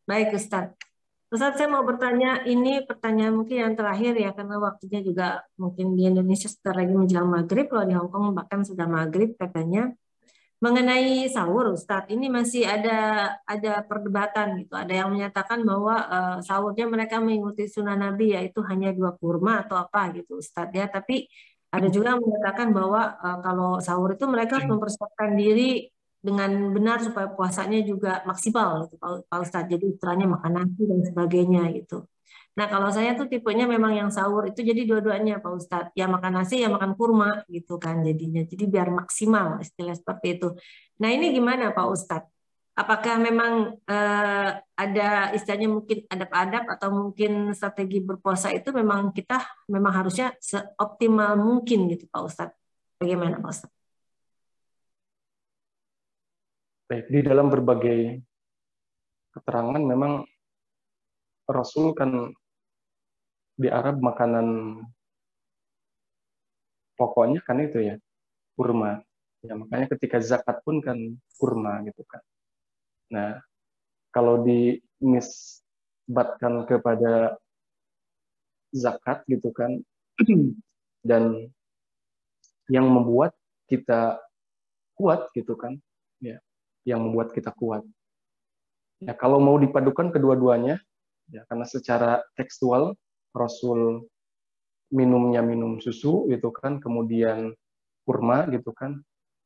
Baik Ustadz. Ustadz, saya mau bertanya, ini pertanyaan mungkin yang terakhir ya, karena waktunya juga mungkin di Indonesia sebentar lagi menjelang maghrib, kalau di Hong Kong bahkan sudah maghrib katanya. Mengenai sahur, Ustadz, ini masih ada perdebatan gitu. Ada yang menyatakan bahwa sahurnya mereka mengikuti sunnah Nabi, yaitu hanya 2 kurma atau apa gitu, Ustadz ya. Tapi ada juga yang menyatakan bahwa kalau sahur itu mereka harus mempersiapkan diri dengan benar supaya puasanya juga maksimal gitu, Pak Ustadz. Jadi istilahnya makan nasi dan sebagainya gitu. Nah, kalau saya tuh tipenya memang yang sahur itu jadi dua-duanya Pak Ustadz. Ya makan nasi, ya makan kurma gitu kan jadinya. Jadi biar maksimal istilah seperti itu. Nah, ini gimana Pak Ustadz? Apakah memang ada istilahnya mungkin adab-adab atau mungkin strategi berpuasa itu memang kita memang harusnya seoptimal mungkin gitu Pak Ustadz. Bagaimana Pak Ustadz? Baik, di dalam berbagai keterangan memang Rasul kan di Arab makanan pokoknya kan itu ya, kurma. Ya, makanya ketika zakat pun kan kurma gitu kan. Nah, kalau dinisbatkan kepada zakat gitu kan, dan yang membuat kita kuat gitu kan, ya, yang membuat kita kuat. Ya, kalau mau dipadukan kedua-duanya, ya, karena secara tekstual Rasul minumnya minum susu gitu kan, kemudian kurma gitu kan,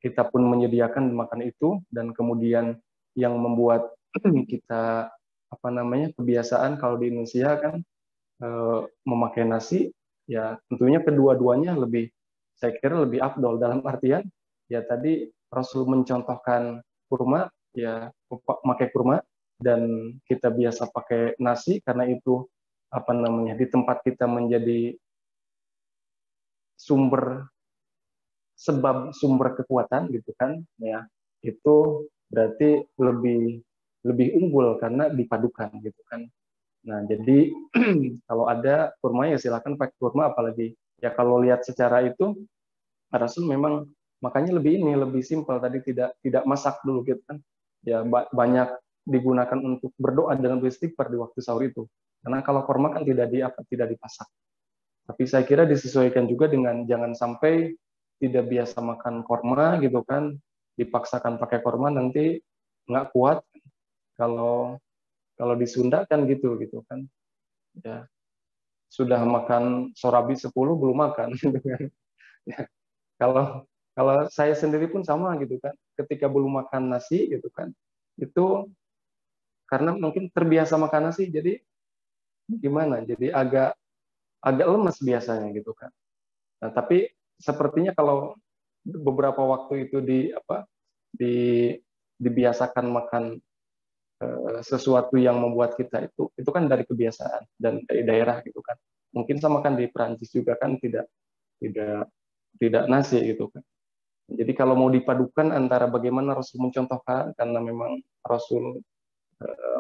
kita pun menyediakan makan itu, dan kemudian yang membuat kita apa namanya kebiasaan kalau di Indonesia kan memakai nasi, ya tentunya kedua-duanya lebih, saya kira lebih afdol, dalam artian ya tadi Rasul mencontohkan kurma, ya pakai kurma, dan kita biasa pakai nasi karena itu apa namanya di tempat kita menjadi sumber kekuatan gitu kan, ya itu berarti lebih unggul karena dipadukan gitu kan. Nah, jadi kalau ada kurma ya silakan pakai kurma, apalagi ya kalau lihat secara itu Rasul memang makanya lebih simpel tadi, tidak masak dulu gitu kan. Ya banyak digunakan untuk berdoa dengan beristighfar di waktu sahur itu. Karena kalau kurma kan tidak dipasak. Tapi saya kira disesuaikan juga dengan jangan sampai tidak biasa makan kurma gitu kan, dipaksakan pakai kurma nanti nggak kuat. Kalau di Sunda kan gitu kan. Ya, sudah makan sorabi 10 belum makan gitu kan. Ya, kalau saya sendiri pun sama gitu kan. Ketika belum makan nasi gitu kan, itu karena mungkin terbiasa makan nasi, jadi gimana? Jadi agak lemas biasanya gitu kan. Nah, tapi sepertinya kalau beberapa waktu itu dibiasakan makan sesuatu yang membuat kita itu kan dari kebiasaan dan dari daerah gitu kan. Mungkin sama kan di Perancis juga kan tidak nasi gitu kan. Jadi kalau mau dipadukan antara bagaimana Rasul mencontohkan, karena memang Rasul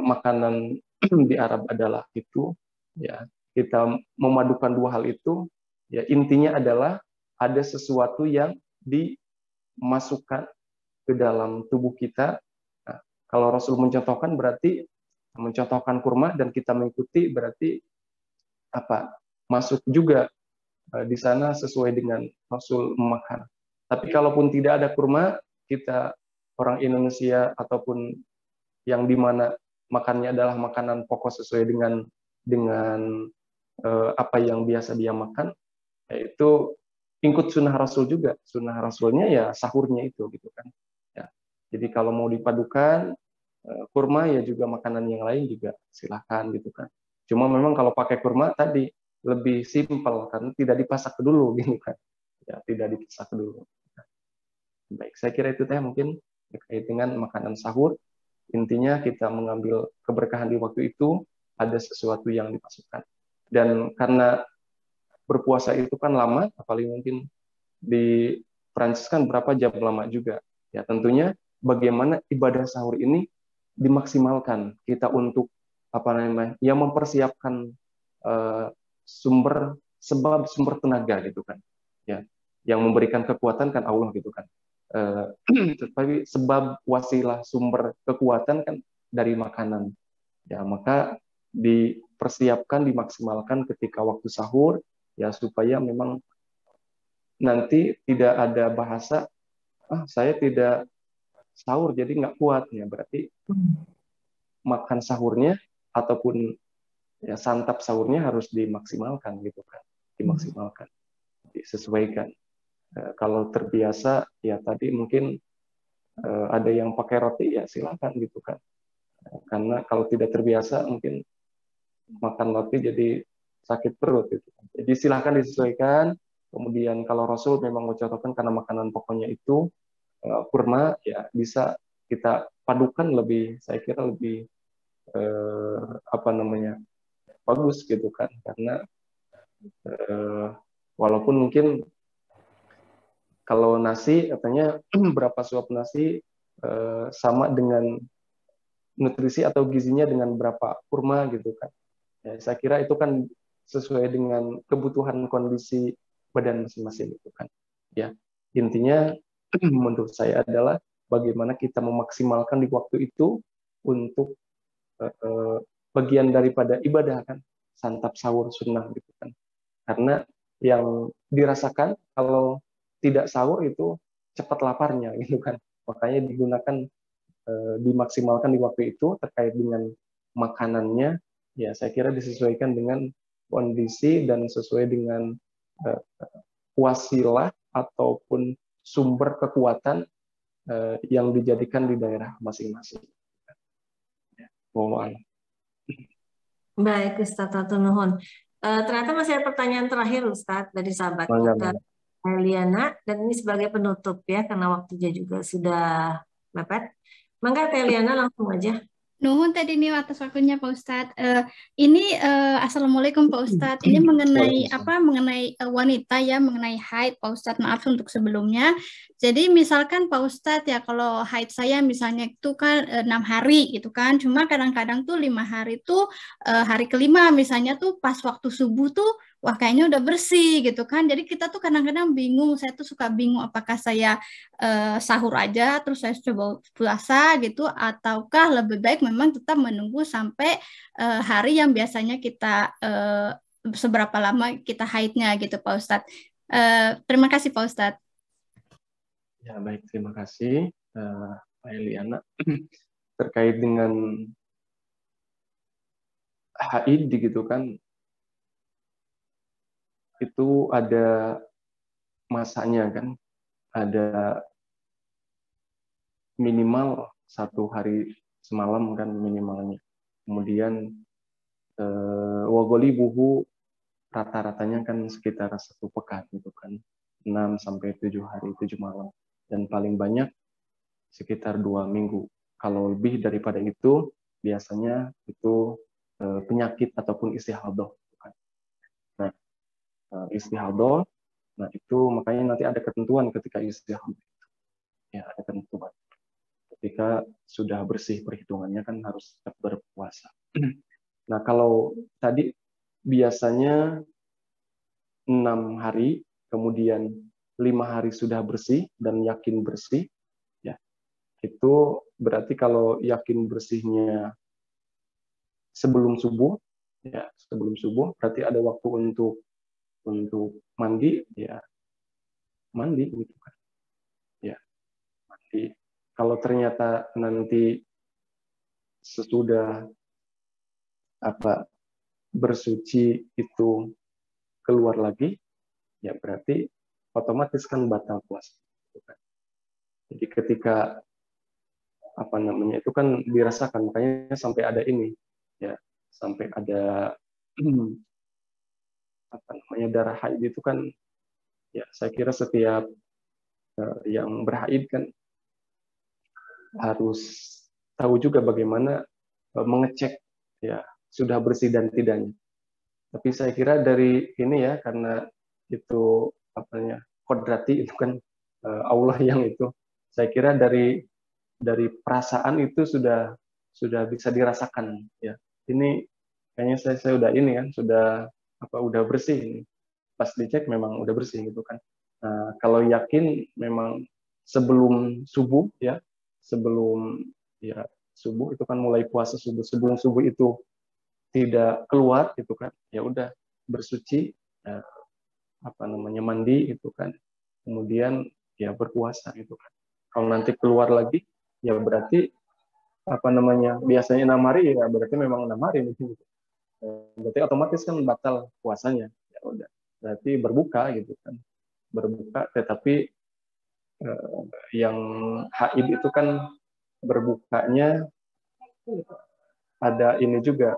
makanan di Arab adalah itu, ya kita memadukan dua hal itu, ya intinya adalah ada sesuatu yang dimasukkan ke dalam tubuh kita. Nah, kalau Rasul mencontohkan berarti mencontohkan kurma dan kita mengikuti berarti apa? Masuk juga di sana sesuai dengan Rasul memakan. Tapi kalaupun tidak ada kurma, kita orang Indonesia ataupun yang di mana makannya adalah makanan pokok sesuai dengan apa yang biasa dia makan, yaitu ikut sunnah Rasul juga. Sunnah Rasulnya ya sahurnya itu gitu kan. Ya. Jadi kalau mau dipadukan kurma ya juga makanan yang lain juga silahkan gitu kan. Cuma memang kalau pakai kurma tadi lebih simpel karena tidak dipasak dulu gitu kan. Ya, tidak dipasak dulu. Baik, saya kira itu teh mungkin terkait dengan makanan sahur. Intinya kita mengambil keberkahan di waktu itu, ada sesuatu yang dimasukkan. Dan karena berpuasa itu kan lama, apalagi mungkin di Prancis kan berapa jam lama juga. Ya tentunya bagaimana ibadah sahur ini dimaksimalkan kita untuk apa namanya, yang mempersiapkan sumber tenaga gitu kan. Ya, yang memberikan kekuatan kan Allah gitu kan. Tapi sebab wasilah sumber kekuatan kan dari makanan. Ya, maka dipersiapkan, dimaksimalkan ketika waktu sahur, ya supaya memang nanti tidak ada bahasa, saya tidak sahur jadi nggak kuat, ya berarti makan sahurnya ataupun ya santap sahurnya harus dimaksimalkan gitu kan, dimaksimalkan, disesuaikan. Kalau terbiasa ya tadi mungkin ada yang pakai roti ya silakan gitu kan. Karena kalau tidak terbiasa mungkin makan roti jadi sakit perut gitu. Jadi silakan disesuaikan. Kemudian kalau Rasul memang mencontohkan karena makanan pokoknya itu kurma, ya bisa kita padukan lebih, saya kira lebih apa namanya bagus gitu kan, karena walaupun mungkin kalau nasi katanya berapa suap nasi sama dengan nutrisi atau gizinya dengan berapa kurma gitu kan. Ya, saya kira itu kan sesuai dengan kebutuhan kondisi badan masing-masing itu kan. Ya, intinya menurut saya adalah bagaimana kita memaksimalkan di waktu itu untuk bagian daripada ibadah kan, santap sahur sunnah gitu kan. Karena yang dirasakan kalau tidak sahur itu cepat laparnya gitu kan. Makanya digunakan dimaksimalkan di waktu itu terkait dengan makanannya, ya saya kira disesuaikan dengan kondisi dan sesuai dengan wasilah ataupun sumber kekuatan yang dijadikan di daerah masing-masing. Mohon. Baik, Ustadz Nuhun. Ternyata masih ada pertanyaan terakhir, Ustadz, dari sahabat kita, Eliana, dan ini sebagai penutup ya, karena waktunya juga sudah mepet. Mangga, Eliana, langsung aja. Nuhun tadi nih atas waktunya Pak Ustadz. Assalamualaikum Pak Ustadz. Ini mengenai apa? Mengenai wanita ya, mengenai haid Pak Ustadz. Maaf untuk sebelumnya. Jadi misalkan Pak Ustadz ya, kalau haid saya misalnya itu kan 6 hari gitu kan. Cuma kadang-kadang tuh 5 hari tuh hari kelima misalnya tuh pas waktu subuh tuh wah kayaknya udah bersih gitu kan. Jadi kita tuh kadang-kadang bingung. Saya tuh suka bingung apakah saya sahur aja terus saya coba puasa gitu ataukah lebih baik memang tetap menunggu sampai hari yang biasanya kita seberapa lama kita haidnya gitu Pak Ustadz. Terima kasih Pak Ustadz. Ya baik, terima kasih Pak Eliana. Terkait dengan haid gitu kan, itu ada masanya kan, ada minimal 1 hari semalam kan minimalnya. Kemudian wagolibuhu rata-ratanya kan sekitar 1 pekan gitu kan, 6 sampai 7 hari 7 malam, dan paling banyak sekitar 2 minggu. Kalau lebih daripada itu biasanya itu penyakit ataupun istihadah. Nah, istihadah, nah itu makanya nanti ada ketentuan ketika istihadah. Ya, ada ketentuan. Ketika sudah bersih perhitungannya kan harus tetap berpuasa. Nah, kalau tadi biasanya 6 hari, kemudian 5 hari sudah bersih dan yakin bersih, ya itu berarti kalau yakin bersihnya sebelum subuh, ya sebelum subuh berarti ada waktu untuk mandi, ya mandi gitu kan, ya mandi. Kalau ternyata nanti sesudah bersuci itu keluar lagi, ya berarti otomatis kan batal puasa. Jadi ketika itu kan dirasakan, makanya sampai ada ini, ya sampai ada darah haid itu kan, ya saya kira setiap yang berhaid kan harus tahu juga bagaimana mengecek ya sudah bersih dan tidaknya. Tapi saya kira dari ini ya, karena itu kodrati itu kan Allah yang itu, saya kira dari perasaan itu sudah bisa dirasakan ya. Ini kayaknya saya udah ini kan, udah bersih ini. Pas dicek memang udah bersih gitu kan. Nah, kalau yakin memang sebelum subuh ya, sebelum subuh itu kan mulai puasa subuh, sebelum subuh itu tidak keluar gitu kan, ya udah bersuci, mandi gitu kan, kemudian ya berpuasa gitu kan. Kalau nanti keluar lagi ya berarti biasanya 6 hari ya berarti memang 6 hari gitu. Berarti otomatis kan batal puasanya, ya udah berarti berbuka gitu kan, berbuka. Tetapi yang haid itu kan berbukanya ada ini juga,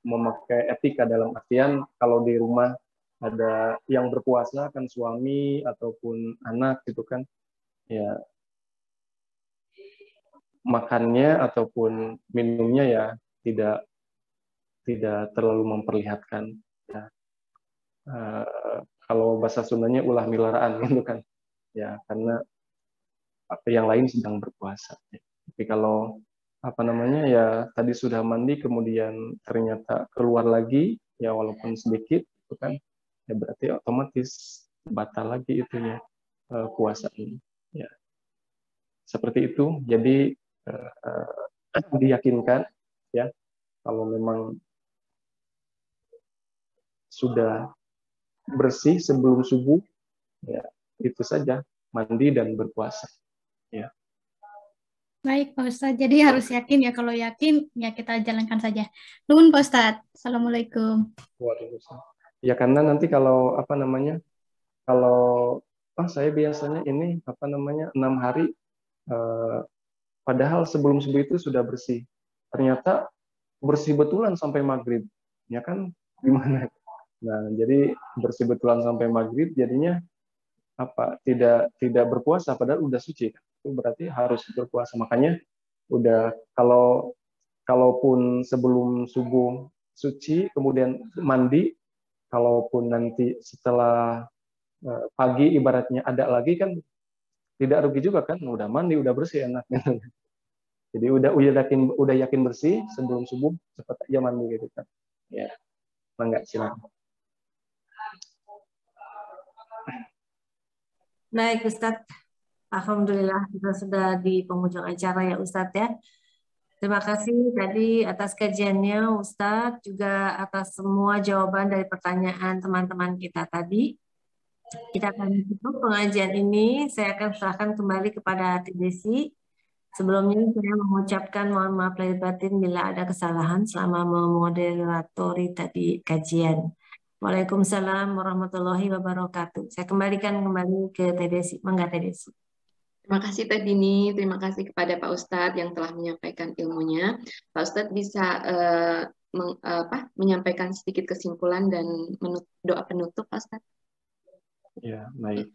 memakai etika dalam artian kalau di rumah ada yang berpuasa kan suami ataupun anak gitu kan, ya makannya ataupun minumnya ya tidak terlalu memperlihatkan ya. Kalau bahasa Sundanya ulah milaraan gitu kan ya, karena yang lain sedang berpuasa ya. Tapi kalau ya tadi sudah mandi kemudian ternyata keluar lagi ya walaupun sedikit itu kan ya berarti otomatis batal lagi itunya puasa ini. Ya. Seperti itu. Jadi diyakinkan ya kalau memang sudah bersih sebelum subuh, ya itu saja, mandi dan berpuasa. Ya. Baik, Pak Ustadz. Jadi harus yakin ya. Kalau yakin, ya kita jalankan saja. Nuhun, Pak Ustadz. Assalamualaikum. Waalaikumsalam. Ya karena nanti kalau kalau saya biasanya ini 6 hari, padahal sebelum subuh itu sudah bersih. Ternyata bersih betulan sampai maghrib. Ya kan gimana? Nah, jadi bersih betulan sampai maghrib, jadinya tidak berpuasa padahal udah suci. Itu berarti harus berpuasa. Makanya udah kalaupun sebelum subuh suci kemudian mandi, kalaupun nanti setelah pagi ibaratnya ada lagi kan tidak rugi juga kan, udah mandi udah bersih enaknya. Jadi udah yakin bersih sebelum subuh cepat aja mandi gitu kan. Ya, enggak silakan. Baik Ustadz, alhamdulillah kita sudah di penghujung acara ya Ustadz ya. Terima kasih tadi atas kajiannya Ustadz, juga atas semua jawaban dari pertanyaan teman-teman kita tadi. Kita akan tutup pengajian ini. Saya akan serahkan kembali kepada Desi. Sebelumnya saya mengucapkan mohon maaf lahir batin bila ada kesalahan selama memoderatori tadi kajian. Waalaikumsalam warahmatullahi wabarakatuh. Saya kembalikan kembali ke Desi. Mangga Desi. Terima kasih Teh Dini, terima kasih kepada Pak Ustadz yang telah menyampaikan ilmunya. Pak Ustadz bisa menyampaikan sedikit kesimpulan dan doa penutup, Pak Ustadz. Ya, baik.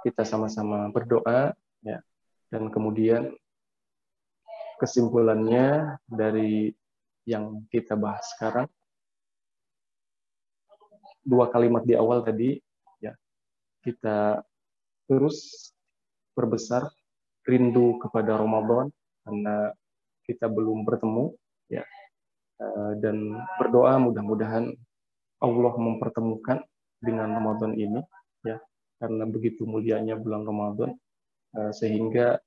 Kita sama-sama berdoa, ya, dan kemudian kesimpulannya dari yang kita bahas sekarang, 2 kalimat di awal tadi, ya, kita terus perbesar rindu kepada Ramadan karena kita belum bertemu, ya, dan berdoa mudah-mudahan Allah mempertemukan dengan Ramadan ini, ya, karena begitu mulianya bulan Ramadan, sehingga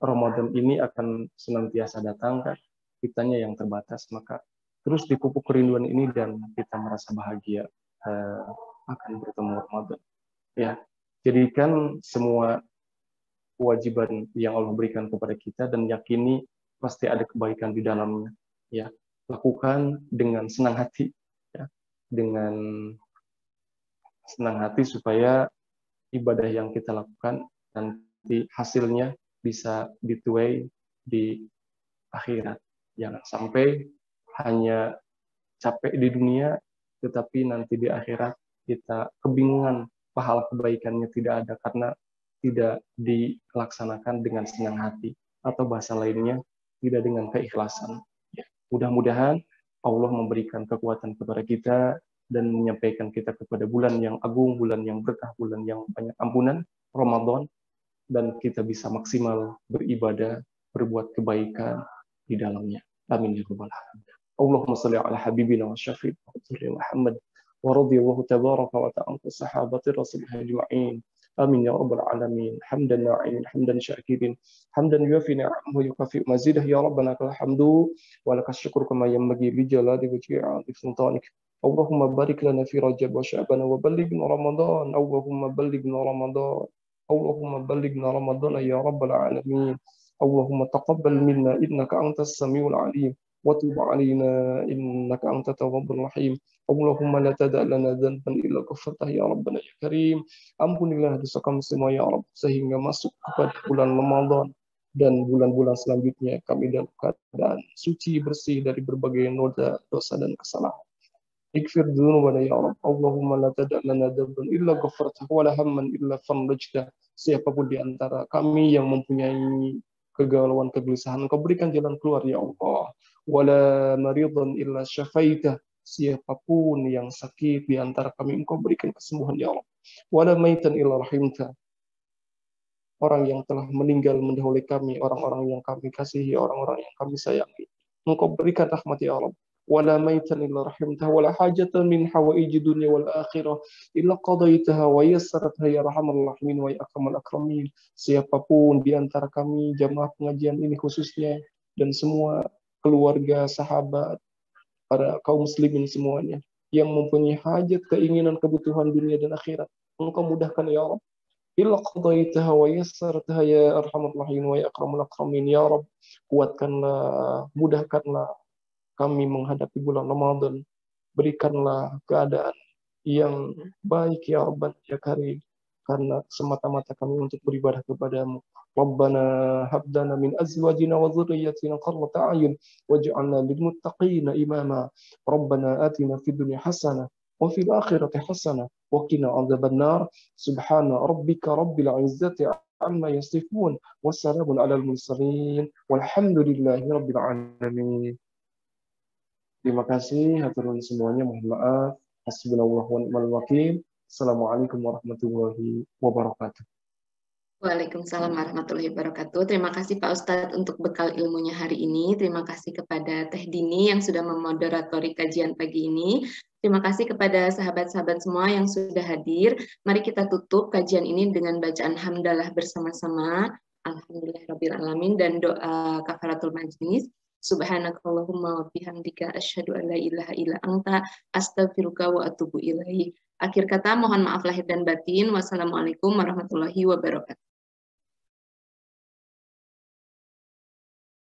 Ramadan ini akan senantiasa datang kan, kitanya yang terbatas, maka terus dipupuk kerinduan ini dan kita merasa bahagia akan bertemu Ramadan. Ya, jadikan semua kewajiban yang Allah berikan kepada kita dan yakini pasti ada kebaikan di dalamnya. Ya, lakukan dengan senang hati, ya, dengan senang hati supaya ibadah yang kita lakukan nanti hasilnya bisa dituai di akhirat. Jangan sampai hanya capek di dunia, tetapi nanti di akhirat kita kebingungan, pahala kebaikannya tidak ada karena tidak dilaksanakan dengan senang hati, atau bahasa lainnya tidak dengan keikhlasan. Ya, mudah-mudahan Allah memberikan kekuatan kepada kita dan menyampaikan kita kepada bulan yang agung, bulan yang berkah, bulan yang banyak ampunan, Ramadan, dan kita bisa maksimal beribadah, berbuat kebaikan di dalamnya. Amin ya rabbal alamin. Allahumma shalli ala habibina wa syafi'ina Muhammad wa radhiyallahu tabaraka wa ta'ala sahabati rasulih ajma'in. Amin ya rabbal alamin. Hamdan na'imin, hamdan syakirin, hamdan yuafi ni'amahu yukafi mazidah ya rabbana lakal hamdu wa lakas syukur kama yanbaghi li jalali wajhi sultanik. Allahumma barik lana fi Rajab wa Sya'ban wa ballighna Ramadan. Allahumma ballighna Ramadan. Allahumma ballighna Ramadan ya rabbal alamin. Allahumma taqabbal minna innaka antas samiul alim wa tub alaina innaka antat tawwabur rahim. Allahumma la tada' lana dhanban illa ghafartah ya rabbana ya karim. Ampunilah dosa kami semua ya Rabb, sehingga masuk kepada bulan Ramadan dan bulan-bulan selanjutnya kami dalam keadaan suci bersih dari berbagai noda, dosa dan kesalahan. Ighfir dzunubana ya Rabb. Allahumma la tada' lana dhanban illa ghafartah wa la hamman illa farajtah. Siapapun di antara kami yang mempunyai kegalauan, kegelisahan, Engkau berikan jalan keluar ya Allah. Wala maridan illa syafaitah. Siapapun yang sakit di antara kami, Engkau berikan kesembuhan ya Allah. Wala maitan illa rahimta. Orang yang telah meninggal mendahului kami, orang-orang yang kami kasihi, orang-orang yang kami sayangi, Engkau berikan rahmat ya Allah. ولا ميتا إلا رحمته ولا حاجة من حوائج الدنيا والآخرة إلا قضيتها ويسرتها ya arhamar rahimin wa ya akramal akramin. Siapapun di antara kami jamaah pengajian ini khususnya dan semua keluarga, sahabat, para kaum muslimin semuanya yang mempunyai hajat, keinginan, kebutuhan dunia dan akhirat, Engkau mudahkan ya Rabb. Illa qadaitaha wa yassartaha ya arhamar rahimin wa ya akramal akramin. Ya Rabb, kuatkanlah, mudahkanlah kami menghadapi bulan Ramadan. Berikanlah keadaan yang baik ya Rabb ya Karim, karena semata-mata kami untuk beribadah kepadamu. Rabbana hab lana min azwajina wa dhurriyyatina qurrata a'yun waj'alna lil muttaqina imama. Rabbana atina fid dunya hasanah wa fil akhirati hasanah wa qina adzabannar. Subhana rabbika rabbil izzati amma yasifun wa salamun alal mursalin walhamdulillahi rabbil alamin. Terima kasih, haturun semuanya, mohon maaf. Hasbunallahu wa ni'mal wakil. Assalamualaikum warahmatullahi wabarakatuh. Waalaikumsalam warahmatullahi wabarakatuh. Terima kasih Pak Ustadz untuk bekal ilmunya hari ini. Terima kasih kepada Teh Dini yang sudah memoderatori kajian pagi ini. Terima kasih kepada sahabat-sahabat semua yang sudah hadir. Mari kita tutup kajian ini dengan bacaan hamdalah bersama-sama. Alhamdulillahirrabbilalamin dan doa kafaratul majlis. Subhanakallahumma wa bihamdika asyhadu an la ilaha illa anta astaghfiruka wa atubu ilaik. Akhir kata mohon maaf lahir dan batin. Wassalamualaikum warahmatullahi wabarakatuh.